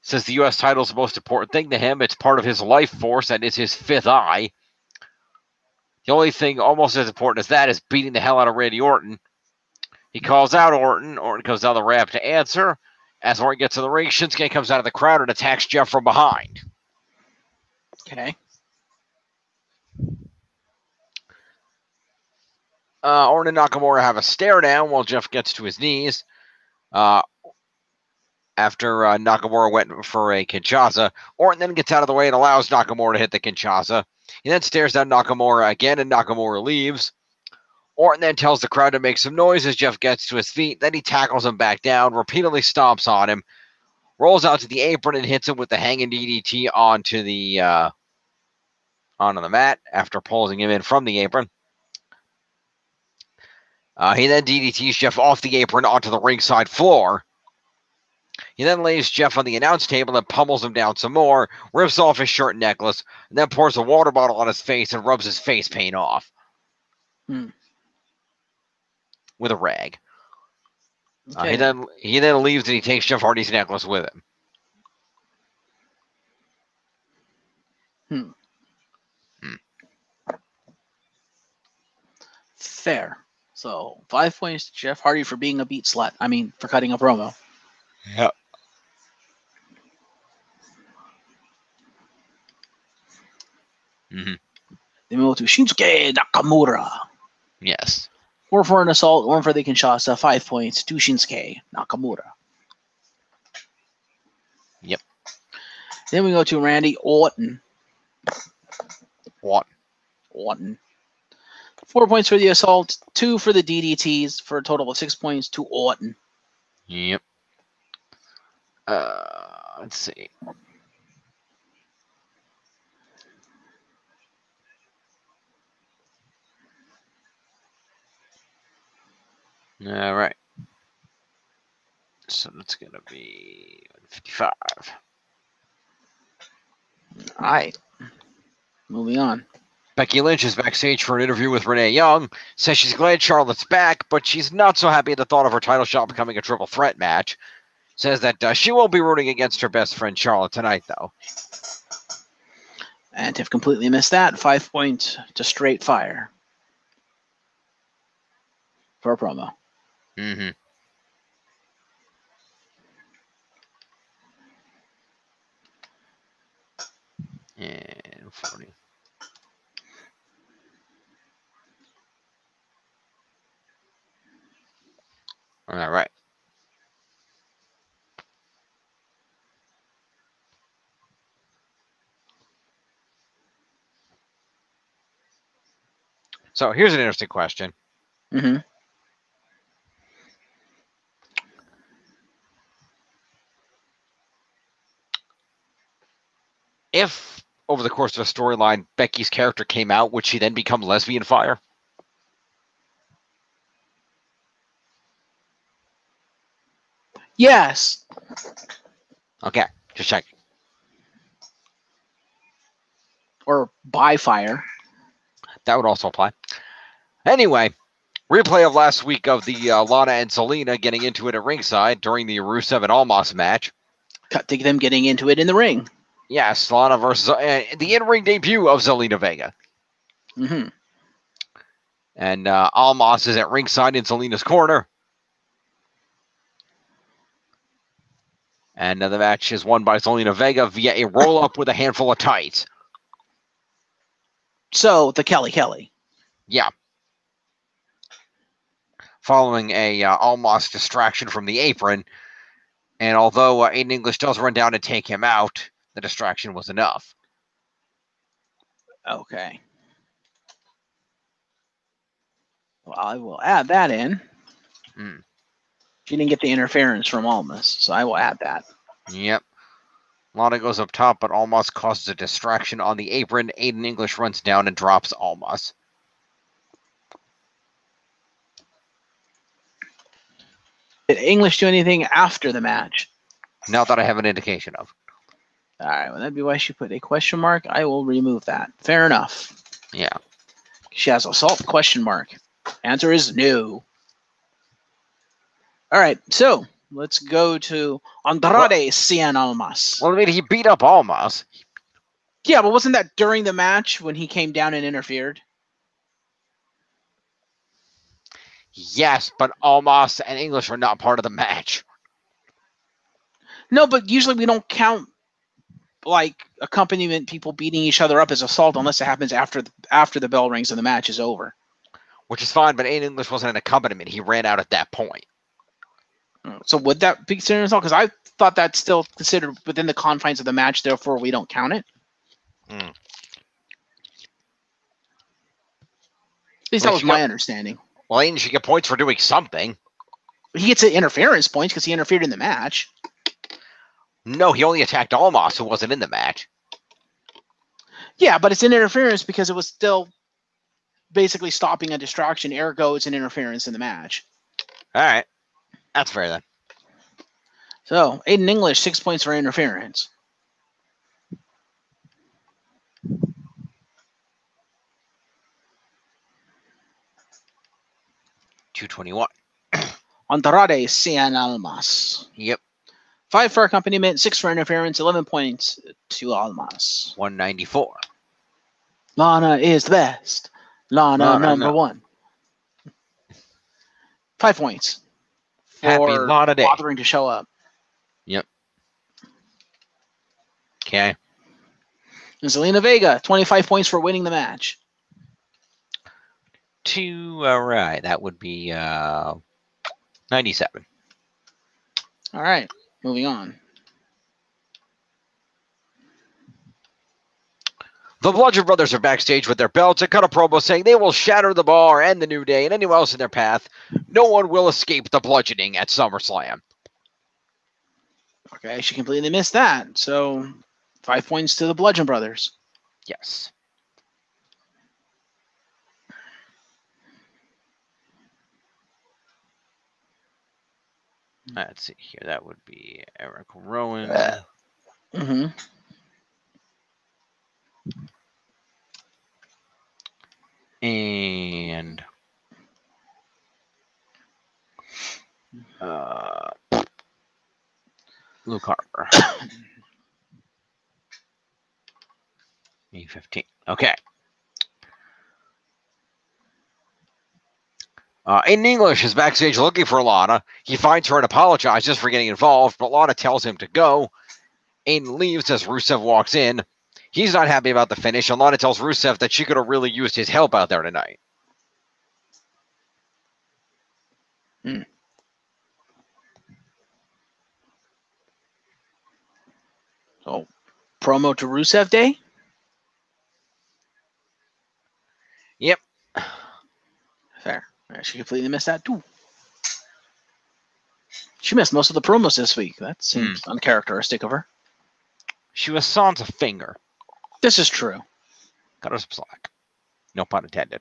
Says the U.S. title is the most important thing to him. It's part of his life force and it's his fifth eye. The only thing almost as important as that is beating the hell out of Randy Orton. He calls out Orton. Orton comes down the ramp to answer. As Orton gets to the ring, Shinsuke comes out of the crowd and attacks Jeff from behind. Okay. Orton and Nakamura have a stare down while Jeff gets to his knees. After Nakamura went for a Kinshasa, Orton then gets out of the way and allows Nakamura to hit the Kinshasa. He then stares down Nakamura again, and Nakamura leaves. Orton then tells the crowd to make some noise as Jeff gets to his feet. Then he tackles him back down, repeatedly stomps on him, rolls out to the apron, and hits him with the hanging DDT onto the mat after pulling him in from the apron. He then DDTs Jeff off the apron onto the ringside floor. He then lays Jeff on the announce table and pummels him down some more, rips off his shirt and necklace, and then pours a water bottle on his face and rubs his face paint off with a rag. Okay. He then leaves and he takes Jeff Hardy's necklace with him. Fair. So 5 points to Jeff Hardy for being a beat slut. I mean, for cutting a promo. Yep. Then we go to Shinsuke Nakamura. Yes. 4 for an assault, 1 for the Kinshasa, 5 points to Shinsuke Nakamura. Yep. Then we go to Randy Orton. Orton. 4 points for the assault, 2 for the DDTs, for a total of 6 points to Orton. Yep. Let's see. All right. So that's going to be 55. All right. Moving on. Becky Lynch is backstage for an interview with Renee Young. Says she's glad Charlotte's back, but she's not so happy at the thought of her title shot becoming a triple threat match. Says that she won't be rooting against her best friend Charlotte tonight, though. And have completely missed that. 5 points to Straight Fire for a promo. Mm-hmm. And 40. All right. So here's an interesting question. Mm-hmm. If over the course of a storyline, Becky's character came out, would she then become Lesbian Fire? Yes. Okay, just checking. Or By Fire. That would also apply. Anyway, replay of last week of the Lana and Zelina getting into it at ringside during the Rusev and Almas match. Cut to them getting into it in the ring. Yes, Lana versus the in-ring debut of Zelina Vega. Mm-hmm. And Almas is at ringside in Zelina's corner. And the match is won by Zelina Vega via a roll-up with a handful of tights. So, the Kelly. Yeah. Following a Almas distraction from the apron. And although Aiden English does run down and take him out, the distraction was enough. Okay. Well, I will add that in. She didn't get the interference from Almas, so I will add that. Yep. Lana goes up top, but Almas causes a distraction on the apron. Aiden English runs down and drops Almas. Did English do anything after the match? Not that I have an indication of. All right, well, that'd be why she put a question mark. I will remove that. Fair enough. Yeah. She has assault question mark. Answer is no. All right, so let's go to Andrade Cien Almas. Well, I mean, he beat up Almas. Yeah, but wasn't that during the match when he came down and interfered? Yes, but Almas and English are not part of the match. No, but usually we don't count like accompaniment people beating each other up as assault unless it happens after the bell rings and the match is over. Which is fine, but Aiden English wasn't an accompaniment. He ran out at that point. So would that be considered assault? Because I thought that's still considered within the confines of the match, therefore we don't count it. At least that was my understanding. Well, Aiden should get points for doing something. He gets interference points because he interfered in the match. No, he only attacked Almas, who wasn't in the match. Yeah, but it's an interference because it was still basically stopping a distraction. Ergo, it's an interference in the match. All right. That's fair then. So, Aiden English, 6 points for interference. $221. Andrade Cien Almas. Yep. 5 for accompaniment, 6 for interference, 11 points to Almas. 194. Lana is the best. Lana number one. 5 points. Happy Lana Day. Bothering to show up. Yep. Okay. Zelina Vega, 25 points for winning the match. All right. That would be 97. All right. Moving on. The Bludgeon Brothers are backstage with their belts and cut a promo saying they will shatter the Bar and the New Day and anyone else in their path. No one will escape the bludgeoning at SummerSlam. Okay, she completely missed that. So 5 points to the Bludgeon Brothers. Yes. Let's see here. That would be Eric Rowan. Mm-hmm. And Luke Harper. E15. Okay. In English is backstage looking for Lana. He finds her and apologizes for getting involved, but Lana tells him to go. Aiden leaves as Rusev walks in. He's not happy about the finish, and Lana tells Rusev that she could have really used his help out there tonight. So, promo to Rusev Day? Yep. Fair. She completely missed that too. She missed most of the promos this week. That seems uncharacteristic of her. She was sans a finger. This is true. Cut her some slack. No pun intended.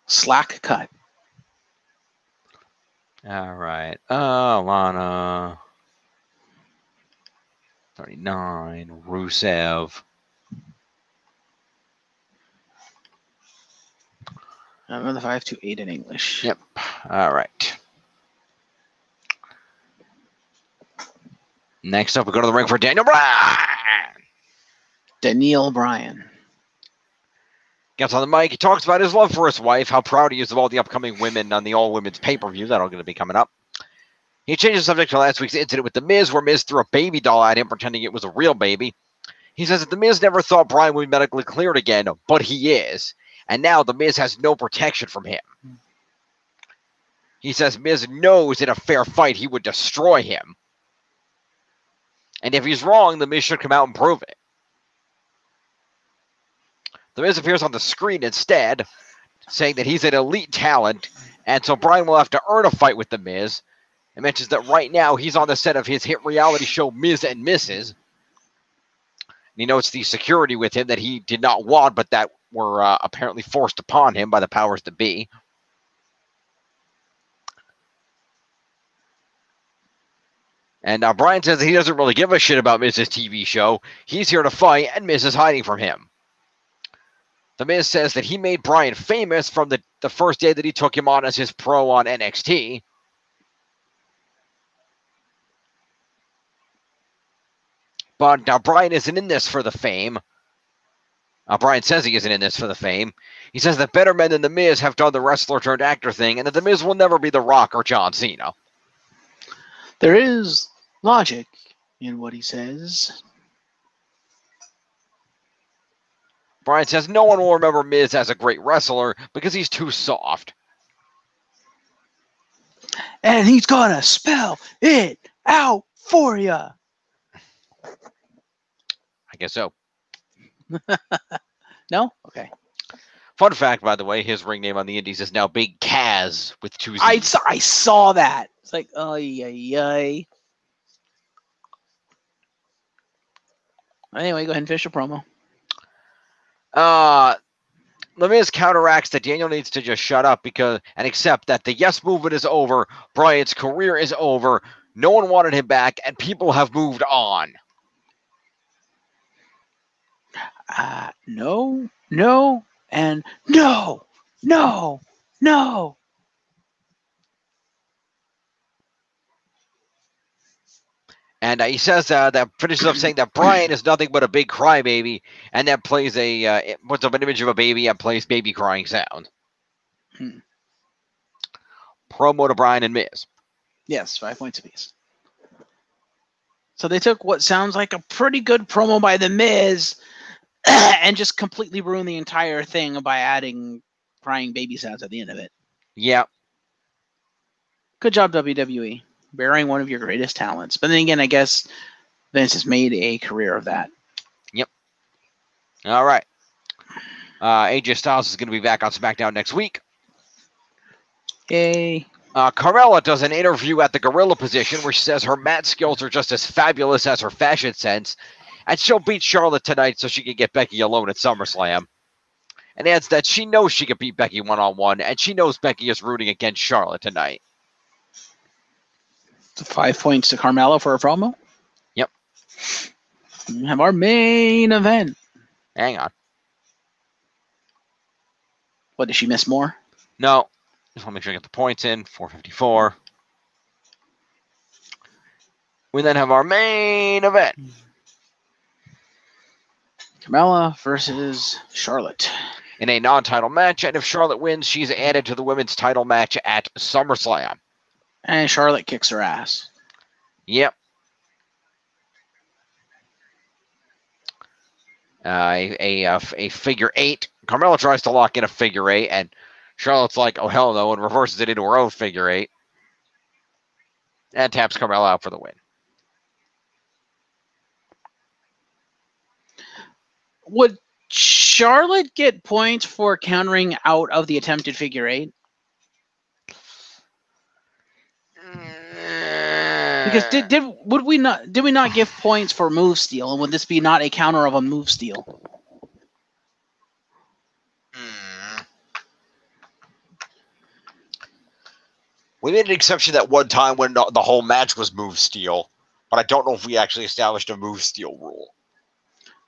Slack cut. All right. Lana. 39. Rusev. Another 5 to 8 in English. Yep. All right. Next up, we go to the ring for Daniel Bryan. Daniel Bryan. Gets on the mic. He talks about his love for his wife, how proud he is of all the upcoming women on the all-women's pay-per-view that are going to be coming up. He changes the subject to last week's incident with The Miz, where Miz threw a baby doll at him, pretending it was a real baby. He says that The Miz never thought Bryan would be medically cleared again, but he is. And now The Miz has no protection from him. He says Miz knows in a fair fight he would destroy him. And if he's wrong, The Miz should come out and prove it. The Miz appears on the screen instead, saying that he's an elite talent, and so Bryan will have to earn a fight with The Miz. It mentions that right now he's on the set of his hit reality show Miz and Mrs. And he notes the security with him that he did not want, but that were apparently forced upon him by the powers that be. And Bryan says that he doesn't really give a shit about Miz's TV show. He's here to fight, and Miz is hiding from him. The Miz says that he made Bryan famous from the first day that he took him on as his pro on NXT. But now Bryan isn't in this for the fame. Bryan says he isn't in this for the fame. He says that better men than The Miz have done the wrestler-turned-actor thing, and that The Miz will never be The Rock or John Cena. There is logic in what he says. Bryan says no one will remember Miz as a great wrestler because he's too soft. And he's gonna spell it out for you. I guess so. No? Okay. Fun fact, by the way, his ring name on the Indies is now Big Kaz with 2 Z's. I saw that. It's like, ay. Anyway, go ahead and finish your promo. The Miz counteracts that Daniel needs to just shut up and accept that the Yes movement is over, Bryan's career is over, no one wanted him back, and people have moved on. No, and no. And he says that finishes up saying that Bryan is nothing but a big crybaby, and that plays puts up an image of a baby and plays baby crying sound. Promo to Bryan and Miz. Yes, 5 points apiece. So they took what sounds like a pretty good promo by The Miz and just completely ruined the entire thing by adding crying baby sounds at the end of it. Yep. Good job, WWE. Burying one of your greatest talents. But then again, I guess Vince has made a career of that. Yep. All right. AJ Styles is going to be back on SmackDown next week. Yay. Carmella does an interview at the gorilla position where she says her mat skills are just as fabulous as her fashion sense, and she'll beat Charlotte tonight so she can get Becky alone at SummerSlam. And adds that she knows she can beat Becky one-on-one, and she knows Becky is rooting against Charlotte tonight. 5 points to Carmella for a promo? Yep. We have our main event. Hang on. What, did she miss more? No. Just want to make sure I get the points in. 454. We then have our main event. Carmella versus Charlotte. In a non-title match, and if Charlotte wins, she's added to the women's title match at SummerSlam. And Charlotte kicks her ass. Yep. A figure eight. Carmella tries to lock in a figure eight, and Charlotte's like, oh, hell no, and reverses it into her own figure eight. And taps Carmella out for the win. Would Charlotte get points for countering out of the attempted figure eight? Because did we not give points for move steal, and would this be not a counter of a move steal? We made an exception that one time when the whole match was move steal, but I don't know if we actually established a move steal rule.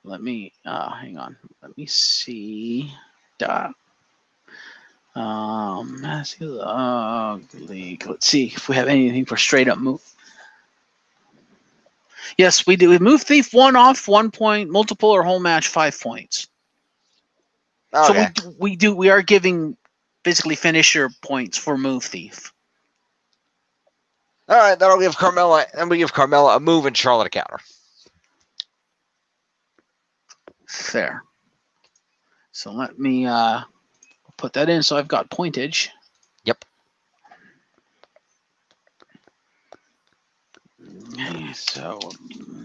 Let me hang on. Let me see. Massive ugly. Let's see if we have anything for straight up move. Yes, we do. We move thief 1 off 1 point, multiple or whole match 5 points. Okay. So we are giving basically finisher points for move thief. All right, that'll give Carmella, and we give Carmella a move and Charlotte a counter. Fair. So let me put that in so I've got pointage. Yep. Okay, so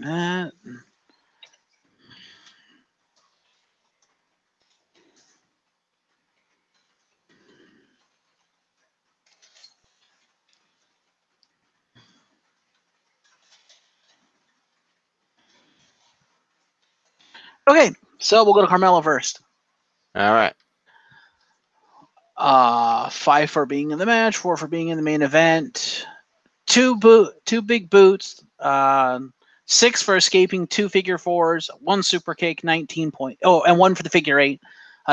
that. Okay, so we'll go to Carmella first. All right. 5 for being in the match, 4 for being in the main event, 2 big boots, 6 for escaping 2 figure 4s, 1 super kick, 19 points. Oh, and 1 for the figure 8,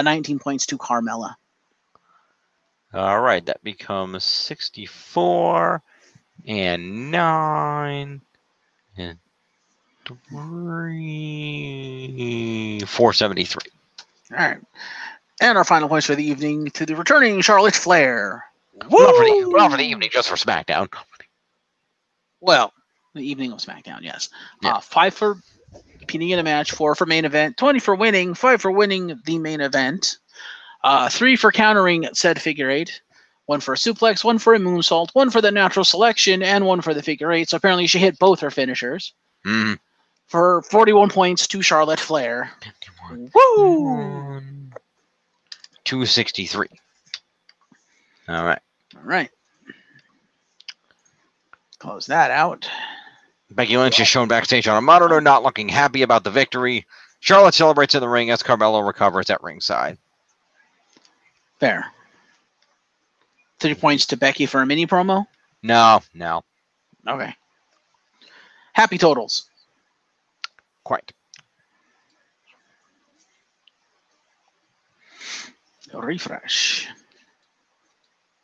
19 points to Carmella. All right, that becomes 64 and 9 and 3, 473. All right. And our final points for the evening to the returning Charlotte Flair. Not for the evening, just for SmackDown. Well, the evening of SmackDown, yes. Yeah. 5 for competing in a match, 4 for main event, 20 for winning, 5 for winning the main event, 3 for countering said figure 8, 1 for a suplex, 1 for a moonsault, 1 for the natural selection, and 1 for the figure 8. So apparently she hit both her finishers. Mm. For 41 points to Charlotte Flair. 51. Woo! 263. All right. All right. Close that out. Becky Lynch is shown backstage on a monitor, not looking happy about the victory. Charlotte celebrates in the ring as Carmella recovers at ringside. Fair. 3 points to Becky for a mini promo? No. Okay. Happy totals. Quite. Refresh.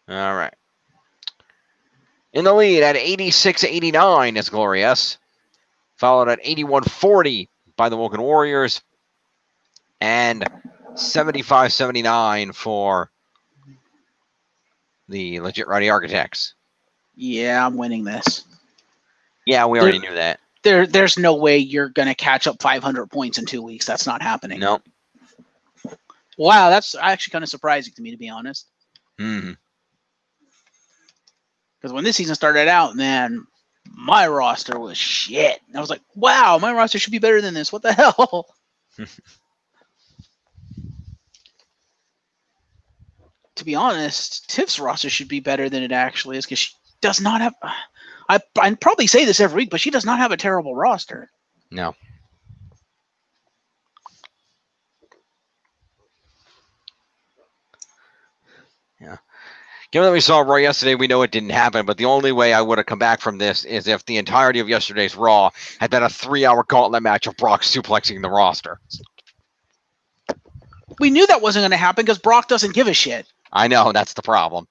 All right. In the lead at 86-89 is Glorious. Followed at 81-40 by the Woken Warriors. And 75-79 for the Legit Rowdy Architects. Yeah, I'm winning this. Yeah, we already knew that. There's no way you're going to catch up 500 points in 2 weeks. That's not happening. No. Wow, that's actually kind of surprising to me, to be honest. Mm-hmm. Because when this season started out, man, my roster was shit. I was like, wow, my roster should be better than this. What the hell? To be honest, Tiff's roster should be better than it actually is because she does not have... I probably say this every week, but she does not have a terrible roster. No. Yeah. Given that we saw Raw yesterday, we know it didn't happen, but the only way I would have come back from this is if the entirety of yesterday's Raw had been a 3-hour gauntlet match of Brock suplexing the roster. We knew that wasn't going to happen because Brock doesn't give a shit. I know, that's the problem.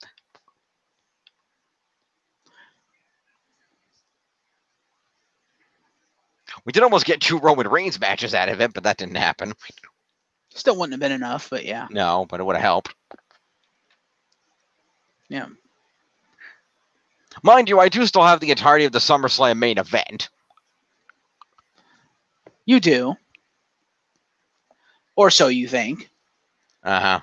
We did almost get 2 Roman Reigns matches out of it, but that didn't happen. Still wouldn't have been enough, but yeah. No, but it would have helped. Yeah. Mind you, I do still have the entirety of the SummerSlam main event. You do. Or so you think. Uh-huh.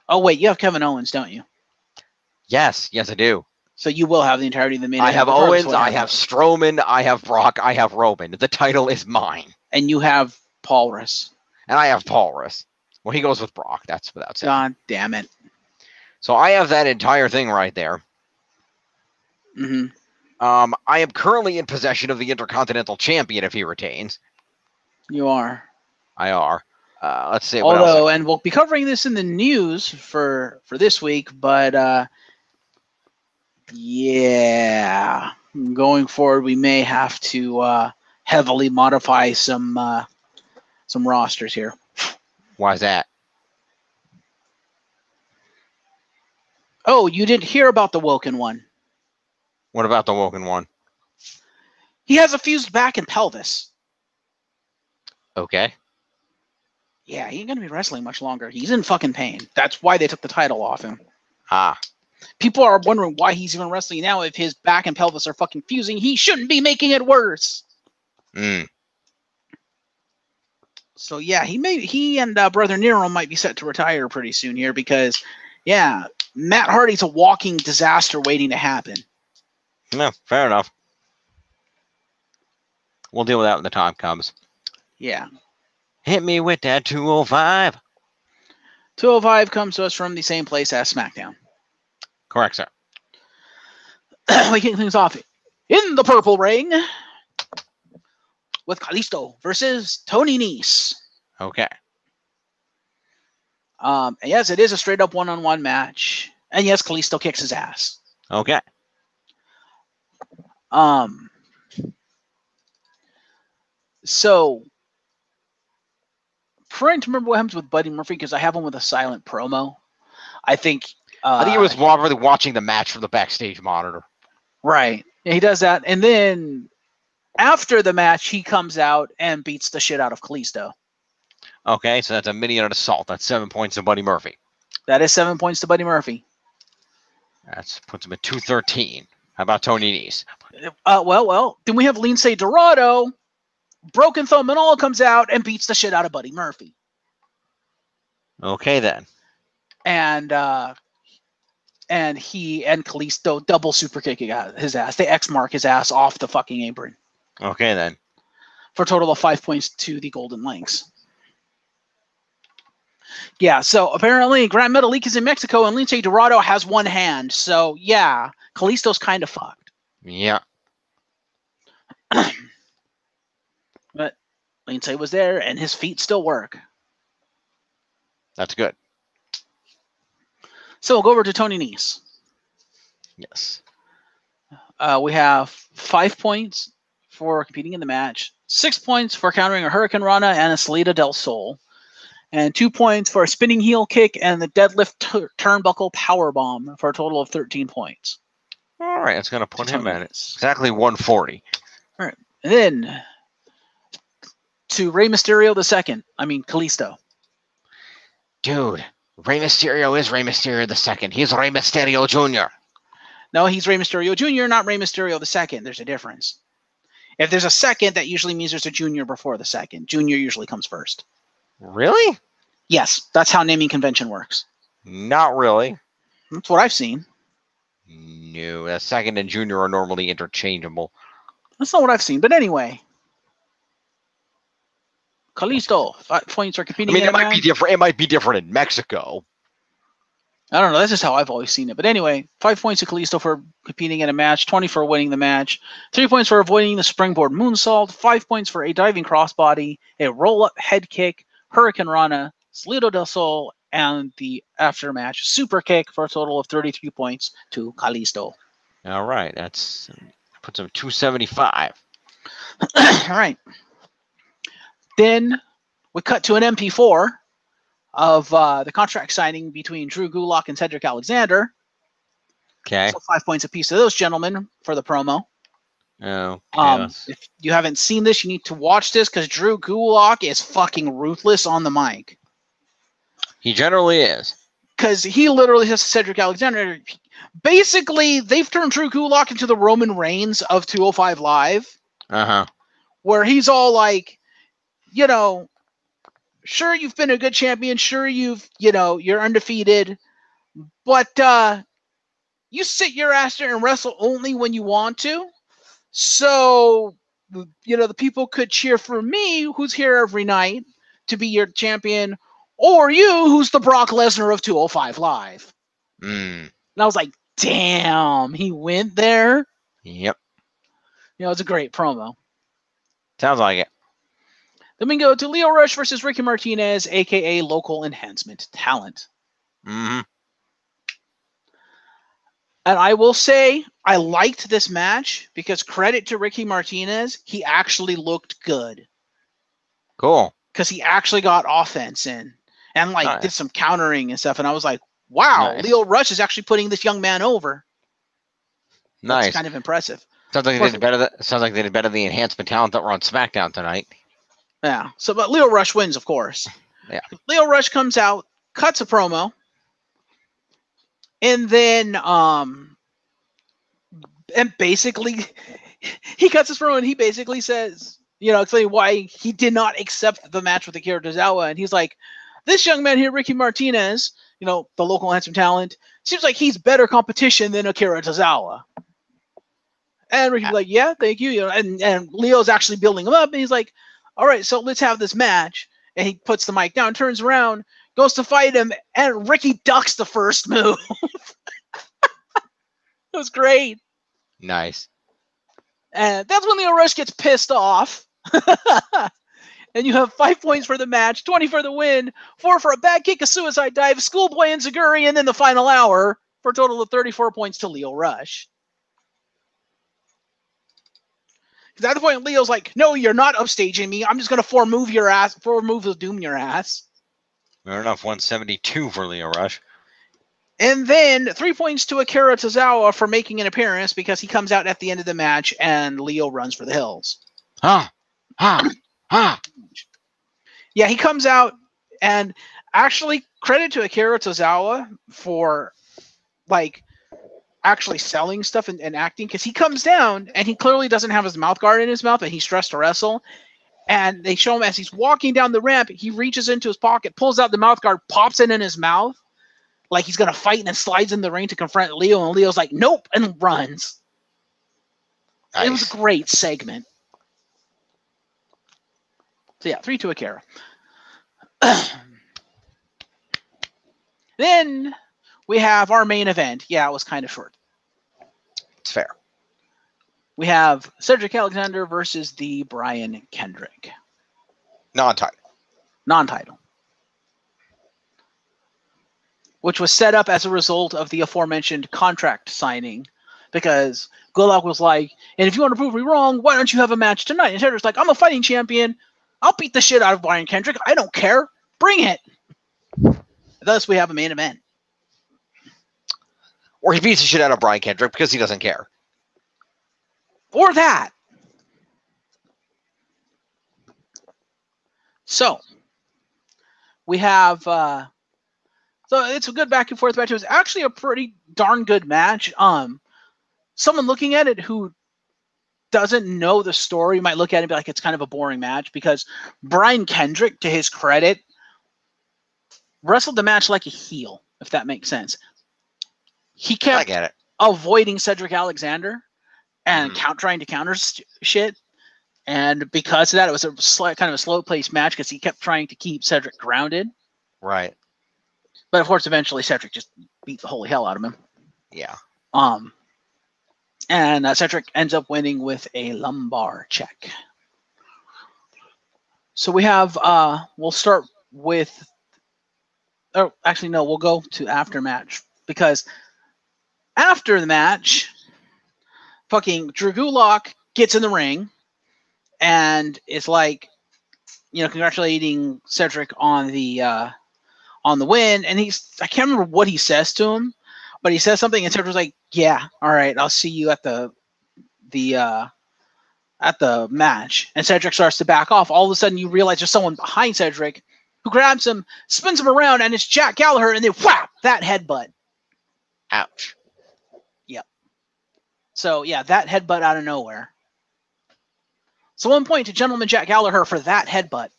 Oh, wait, you have Kevin Owens, don't you? Yes, I do. So you will have the entirety of the main event. I have Owens, I have Strowman, I have Brock, I have Roman. The title is mine. And you have Paulrus. And I have Paulrus. Well, he goes with Brock. That's without saying. God damn it. So I have that entire thing right there. Mm-hmm. I am currently in possession of the Intercontinental Champion if he retains. You are. I are. Let's see. Although, and we'll be covering this in the news for this week, but yeah, going forward, we may have to heavily modify some rosters here. Why is that? Oh, you didn't hear about the Woken one. What about the Woken one? He has a fused back and pelvis. Okay. Yeah, he ain't going to be wrestling much longer. He's in fucking pain. That's why they took the title off him. Ah. People are wondering why he's even wrestling now if his back and pelvis are fucking fusing. He shouldn't be making it worse. Mm. So yeah, he and Brother Nero might be set to retire pretty soon here because, yeah, Matt Hardy's a walking disaster waiting to happen. No, fair enough. We'll deal with that when the time comes. Yeah. Hit me with that 205. 205 comes to us from the same place as SmackDown. Correct, sir. We kick things off in the purple ring with Kalisto versus Tony Nese. Okay. Yes, it is a straight up one-on-one match. And yes, Kalisto kicks his ass. Okay. So trying to remember what happens with Buddy Murphy because I have him with a silent promo. I think it was really watching the match from the backstage monitor. Right. Yeah, he does that. And then after the match, he comes out and beats the shit out of Kalisto. Okay, so that's a mini and assault. That's 7 points to Buddy Murphy. That is 7 points to Buddy Murphy. That puts him at 213. How about Tony Nese? Well. Then we have Lince Dorado. Broken Thumb and all comes out and beats the shit out of Buddy Murphy. Okay, then. And he and Kalisto double super kick his ass. They X-mark his ass off the fucking apron. Okay, then. For a total of 5 points to the Golden Links. Yeah, so apparently Grand Metalik is in Mexico and Lince Dorado has one hand. So, yeah, Kalisto's kind of fucked. Yeah. But Lince was there and his feet still work. That's good. So we'll go over to Tony Nese. Yes. We have 5 points for competing in the match, 6 points for countering a Hurricane Rana and a Salida del Sol, and 2 points for a spinning heel kick and the deadlift turnbuckle powerbomb for a total of 13 points. All right, it's going to put him at exactly 140. All right. And then to Rey Mysterio II. I mean, Kalisto. Dude, Rey Mysterio is Rey Mysterio II. He's Rey Mysterio Jr. No, he's Rey Mysterio Jr., not Rey Mysterio II. There's a difference. If there's a second, that usually means there's a junior before the second. Junior usually comes first. Really? Yes, that's how naming convention works. Not really. That's what I've seen. No, a second and junior are normally interchangeable. That's not what I've seen. But anyway, Kalisto, 5 points are competing. I mean, it might be different. It might be different in Mexico. I don't know. That's just how I've always seen it. But anyway, 5 points to Kalisto for competing in a match, 20 for winning the match, 3 points for avoiding the springboard moonsault, 5 points for a diving crossbody, a roll-up head kick, Hurricane Rana, Slido del Sol, and the after-match super kick for a total of 33 points to Kalisto. All right. Puts him 275. All right. Then we cut to an MP4 of the contract signing between Drew Gulak and Cedric Alexander. Okay. So 5 points apiece to those gentlemen for the promo. Okay. If you haven't seen this, you need to watch this because Drew Gulak is fucking ruthless on the mic. He generally is. Because he literally says to Cedric Alexander, basically, they've turned Drew Gulak into the Roman Reigns of 205 Live. Uh-huh. Where he's all like, sure, you've been a good champion. Sure, you're undefeated. But you sit your ass there and wrestle only when you want to. So, the people could cheer for me, who's here every night, to be your champion, or you, who's the Brock Lesnar of 205 Live. Mm. And I was like, damn, he went there. Yep. It's a great promo. Sounds like it. Then we go to Lio Rush versus Ricky Martinez, a.k.a. Local Enhancement Talent. Mm-hmm. And I will say, I liked this match because credit to Ricky Martinez, he actually looked good. Cool. Because he actually got offense in and nice. Did some countering and stuff. And I was like, wow, nice. Lio Rush is actually putting this young man over. Nice. That's kind of impressive. Sounds like they did better. Sounds like they did better than the enhancement talent that were on SmackDown tonight. Yeah. So, but Lio Rush wins, of course. Yeah. Lio Rush comes out, cuts a promo, and then and basically he cuts his promo and he basically says, explaining why he did not accept the match with Akira Tozawa, and he's like, this young man here, Ricky Martinez, the local handsome talent, seems like he's better competition than Akira Tozawa. And Ricky's like, yeah, thank you. And Leo's actually building him up, and he's like, all right, so let's have this match. And he puts the mic down, turns around, goes to fight him, and Ricky ducks the first move. It was great. Nice. And that's when Lio Rush gets pissed off. And you have 5 points for the match, 20 for the win, 4 for a bad kick, a suicide dive, schoolboy and Zaguri, and then the final hour for a total of 34 points to Lio Rush. Because at the point, Leo's like, "No, you're not upstaging me. I'm just gonna four move of doom your ass." Fair enough. 172 for Leo Rush. And then 3 points to Akira Tozawa for making an appearance because he comes out at the end of the match and Leo runs for the hills. Yeah, he comes out, and actually credit to Akira Tozawa for like actually selling stuff and acting, because he comes down and he clearly doesn't have his mouth guard in his mouth and he's stressed to wrestle. And they show him as he's walking down the ramp, he reaches into his pocket, pulls out the mouth guard, pops it in his mouth, like he's going to fight, and then slides in the ring to confront Leo. And Leo's like, nope, and runs. Nice. It was a great segment. So yeah, 3 to Akira. Then we have our main event. Yeah, it was kind of short. It's fair. We have Cedric Alexander versus the Brian Kendrick. Non-title. Which was set up as a result of the aforementioned contract signing, because Gulak was like, and if you want to prove me wrong, why don't you have a match tonight? And Cedric's like, I'm a fighting champion. I'll beat the shit out of Brian Kendrick. I don't care. Bring it. Thus, we have a main event. Or he beats the shit out of Brian Kendrick because he doesn't care. Or that. So, we have... so it's a good back and forth match. It was actually a pretty darn good match. Someone looking at it who doesn't know the story might look at it and be like, it's kind of a boring match, because Brian Kendrick, to his credit, wrestled the match like a heel, if that makes sense. He kept avoiding Cedric Alexander and trying to counter shit. And because of that, it was a kind of a slow-paced match because he kept trying to keep Cedric grounded. Right. But of course, eventually Cedric just beat the holy hell out of him. Yeah. And Cedric ends up winning with a lumbar check. So we have, we'll start with, oh, actually, no, we'll go to after match, because after the match, fucking Drew Gulak gets in the ring and is like, congratulating Cedric on the win. And I can't remember what he says to him, but he says something, and Cedric's like, yeah, all right, I'll see you at the match. And Cedric starts to back off. All of a sudden, you realize there's someone behind Cedric who grabs him, spins him around, and it's Jack Gallagher, and then whap, that headbutt. Ouch. Yep. So, yeah, that headbutt out of nowhere. So 1 point to Gentleman Jack Gallagher for that headbutt.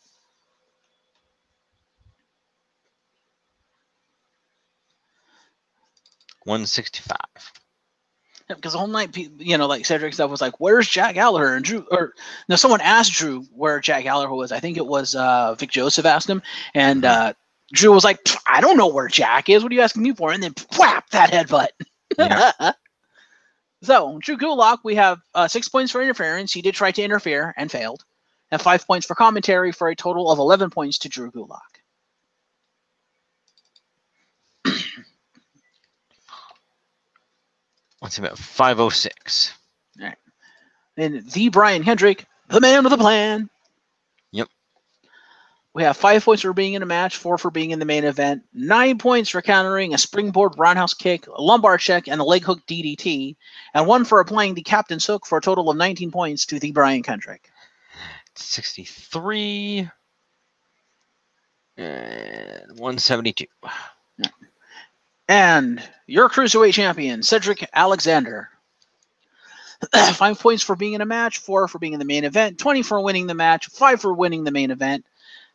$165. Because the whole night, like Cedric stuff was like, where's Jack Gallagher? And Drew, someone asked Drew where Jack Gallagher was. I think it was Vic Joseph asked him. And Drew was like, I don't know where Jack is. What are you asking me for? And then whap, that headbutt. Yeah. So, Drew Gulak, we have 6 points for interference. He did try to interfere and failed. And 5 points for commentary for a total of 11 points to Drew Gulak. What's about 506? All right. Then the Brian Kendrick, the man with a plan. Yep. We have 5 points for being in a match, 4 for being in the main event, 9 points for countering a springboard roundhouse kick, a lumbar check, and a leg hook DDT, and 1 for applying the captain's hook for a total of 19 points to the Brian Kendrick. 63 and 172. Yeah. And your Cruiserweight champion, Cedric Alexander. 5 points for being in a match, 4 for being in the main event, 20 for winning the match, 5 for winning the main event,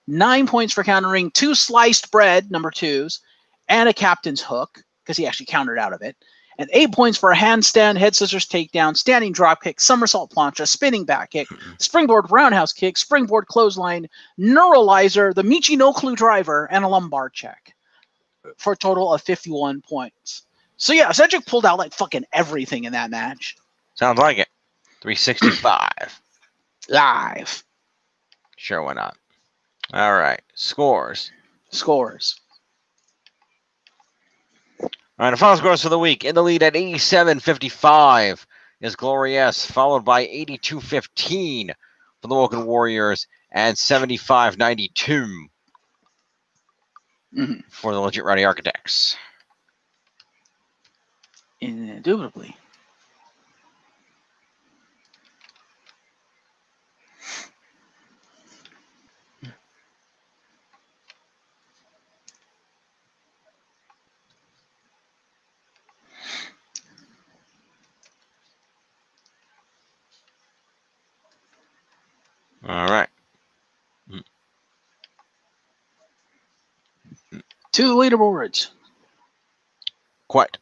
9 points for countering 2 sliced bread, number 2s, and a captain's hook, because he actually countered out of it, and 8 points for a handstand, head scissors takedown, standing dropkick, somersault plancha, spinning back kick, springboard roundhouse kick, springboard clothesline, neuralizer, the Michi no clue driver, and a lumbar check, for a total of 51 points. So yeah, Cedric pulled out like fucking everything in that match. Sounds like it. 365. Live. Sure, why not? All right. Scores. All right, the final scores for the week. In the lead at 87.55. is Glorious, followed by 82-15 for the Woken Warriors and 75-92 for the Legit Rowdy Architects. Indubitably. All right. 2 leaderboards. Quite.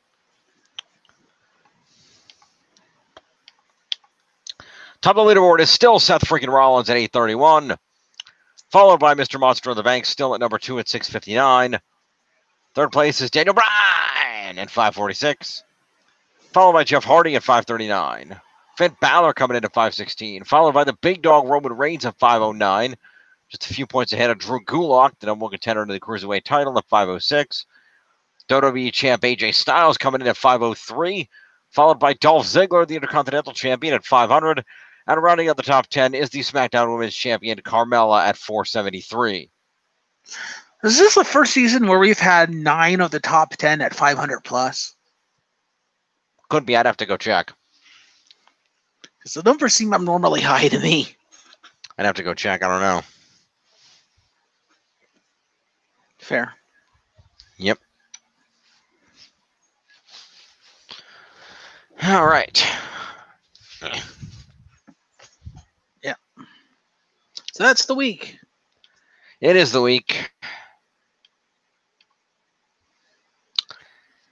Top of the leaderboard is still Seth freaking Rollins at 831, followed by Mr. Monster of the Bank, still at number 2 at 659. Third place is Daniel Bryan at 546, followed by Jeff Hardy at 539. Finn Balor coming in at 516, followed by the big dog Roman Reigns at 509, just a few points ahead of Drew Gulak, the number one contender to the Cruiserweight title, at 506. WWE Champ AJ Styles coming in at 503, followed by Dolph Ziggler, the Intercontinental Champion, at 500. And rounding out the top 10 is the SmackDown Women's Champion, Carmella, at 473. Is this the first season where we've had 9 of the top 10 at 500 plus? Could be. I'd have to go check. Because the numbers seem abnormally high to me. I'd have to go check. I don't know. Fair. Yep. All right. Yeah. So that's the week. It is the week.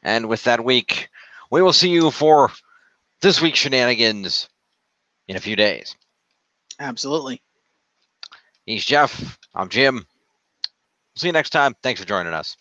And with that week, we will see you for this week's shenanigans in a few days. Absolutely. He's Jeff. I'm Jim. See you next time. Thanks for joining us.